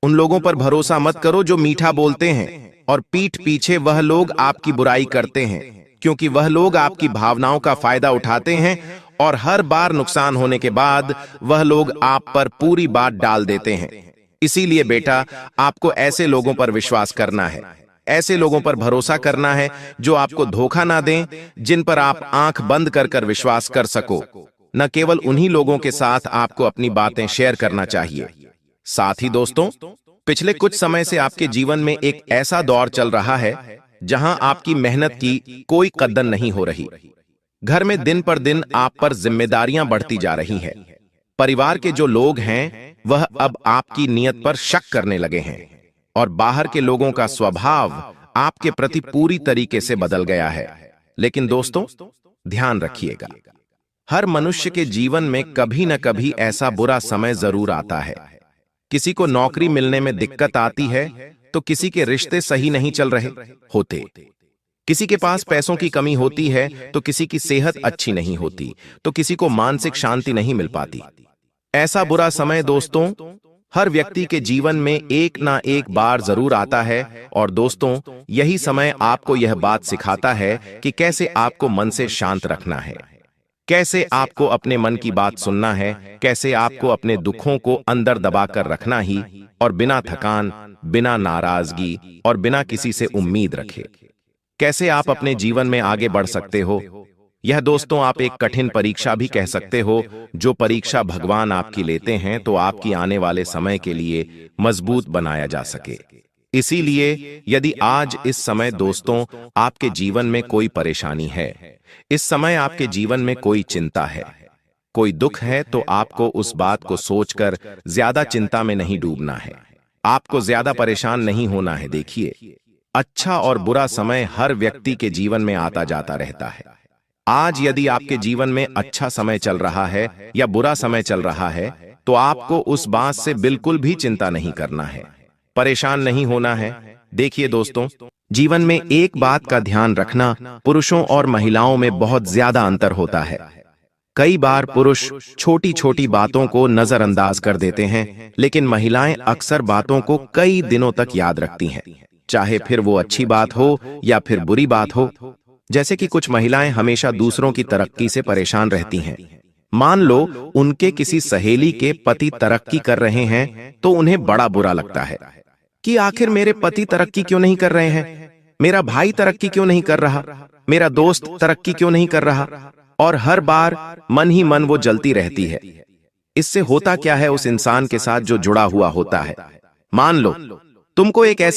Speaker 1: उन लोगों पर भरोसा मत करो जो मीठा बोलते हैं और पीठ पीछे वह लोग आपकी बुराई करते हैं, क्योंकि वह लोग आपकी भावनाओं का फायदा उठाते हैं और हर बार नुकसान होने के बाद वह लोग आप पर पूरी बात डाल देते हैं। इसीलिए बेटा आपको ऐसे लोगों पर विश्वास करना है, ऐसे लोगों पर भरोसा करना है जो आपको धोखा ना दें, जिन पर आप आंख बंद कर कर विश्वास कर सको। न केवल उन्हीं लोगों के साथ आपको अपनी बातें शेयर करना चाहिए। साथ ही दोस्तों, पिछले कुछ समय से आपके जीवन में एक ऐसा दौर चल रहा है जहां आपकी मेहनत की कोई कद्र नहीं हो रही। घर में दिन पर दिन आप पर जिम्मेदारियां बढ़ती जा रही हैं। परिवार के जो लोग हैं वह अब आपकी नीयत पर शक करने लगे हैं और बाहर के लोगों का स्वभाव आपके प्रति पूरी तरीके से बदल गया है। लेकिन दोस्तों, ध्यान रखिएगा, हर मनुष्य के जीवन में कभी न कभी ऐसा बुरा समय जरूर आता है। किसी को नौकरी मिलने में दिक्कत आती है तो किसी के रिश्ते सही नहीं चल रहे होते, किसी के पास पैसों की कमी होती है तो किसी की सेहत अच्छी नहीं होती, तो किसी को मानसिक शांति नहीं मिल पाती। ऐसा बुरा समय दोस्तों हर व्यक्ति के जीवन में एक ना एक बार जरूर आता है। और दोस्तों, यही समय आपको यह बात सिखाता है कि कैसे आपको मन से शांत रखना है, कैसे आपको अपने मन की बात सुनना है, कैसे आपको अपने दुखों को अंदर दबाकर रखना ही और बिना थकान, बिना नाराजगी और बिना किसी से उम्मीद रखे कैसे आप अपने जीवन में आगे बढ़ सकते हो। यह दोस्तों आप एक कठिन परीक्षा भी कह सकते हो, जो परीक्षा भगवान आपकी लेते हैं तो आपकी आने वाले समय के लिए मजबूत बनाया जा सके। इसीलिए यदि आज इस समय दोस्तों आपके जीवन में कोई परेशानी है, इस समय आपके जीवन में कोई चिंता है, कोई दुख है, तो आपको उस बात को सोचकर ज्यादा चिंता में नहीं डूबना है, आपको ज्यादा परेशान नहीं होना है। देखिए, अच्छा और बुरा समय हर व्यक्ति के जीवन में आता जाता रहता है। आज यदि आपके जीवन में अच्छा समय चल रहा है या बुरा समय चल रहा है तो आपको उस बात से बिल्कुल भी चिंता नहीं करना है, परेशान नहीं होना है। देखिए दोस्तों, जीवन में एक बात का ध्यान रखना, पुरुषों और महिलाओं में बहुत ज्यादा अंतर होता है। कई बार पुरुष छोटी छोटी बातों को नजरअंदाज कर देते हैं, लेकिन महिलाएं अक्सर बातों को कई दिनों तक याद रखती हैं, चाहे फिर वो अच्छी बात हो या फिर बुरी बात हो। जैसे कि कुछ महिलाएं हमेशा दूसरों की तरक्की से परेशान रहती हैं। मान लो उनके किसी सहेली के पति तरक्की कर रहे हैं तो उन्हें बड़ा बुरा लगता है कि आखिर मेरे पति तरक्की क्यों नहीं कर रहे हैं, मेरा भाई तरक्की क्यों नहीं कर रहा, मेरा दोस्त तरक्की क्यों नहीं कर रहा, और हर बार मन ही मन वो जलती रहती है। इससे होता क्या है उस इंसान के साथ जो जुड़ा हुआ होता है। मान लो तुमको एक ऐसी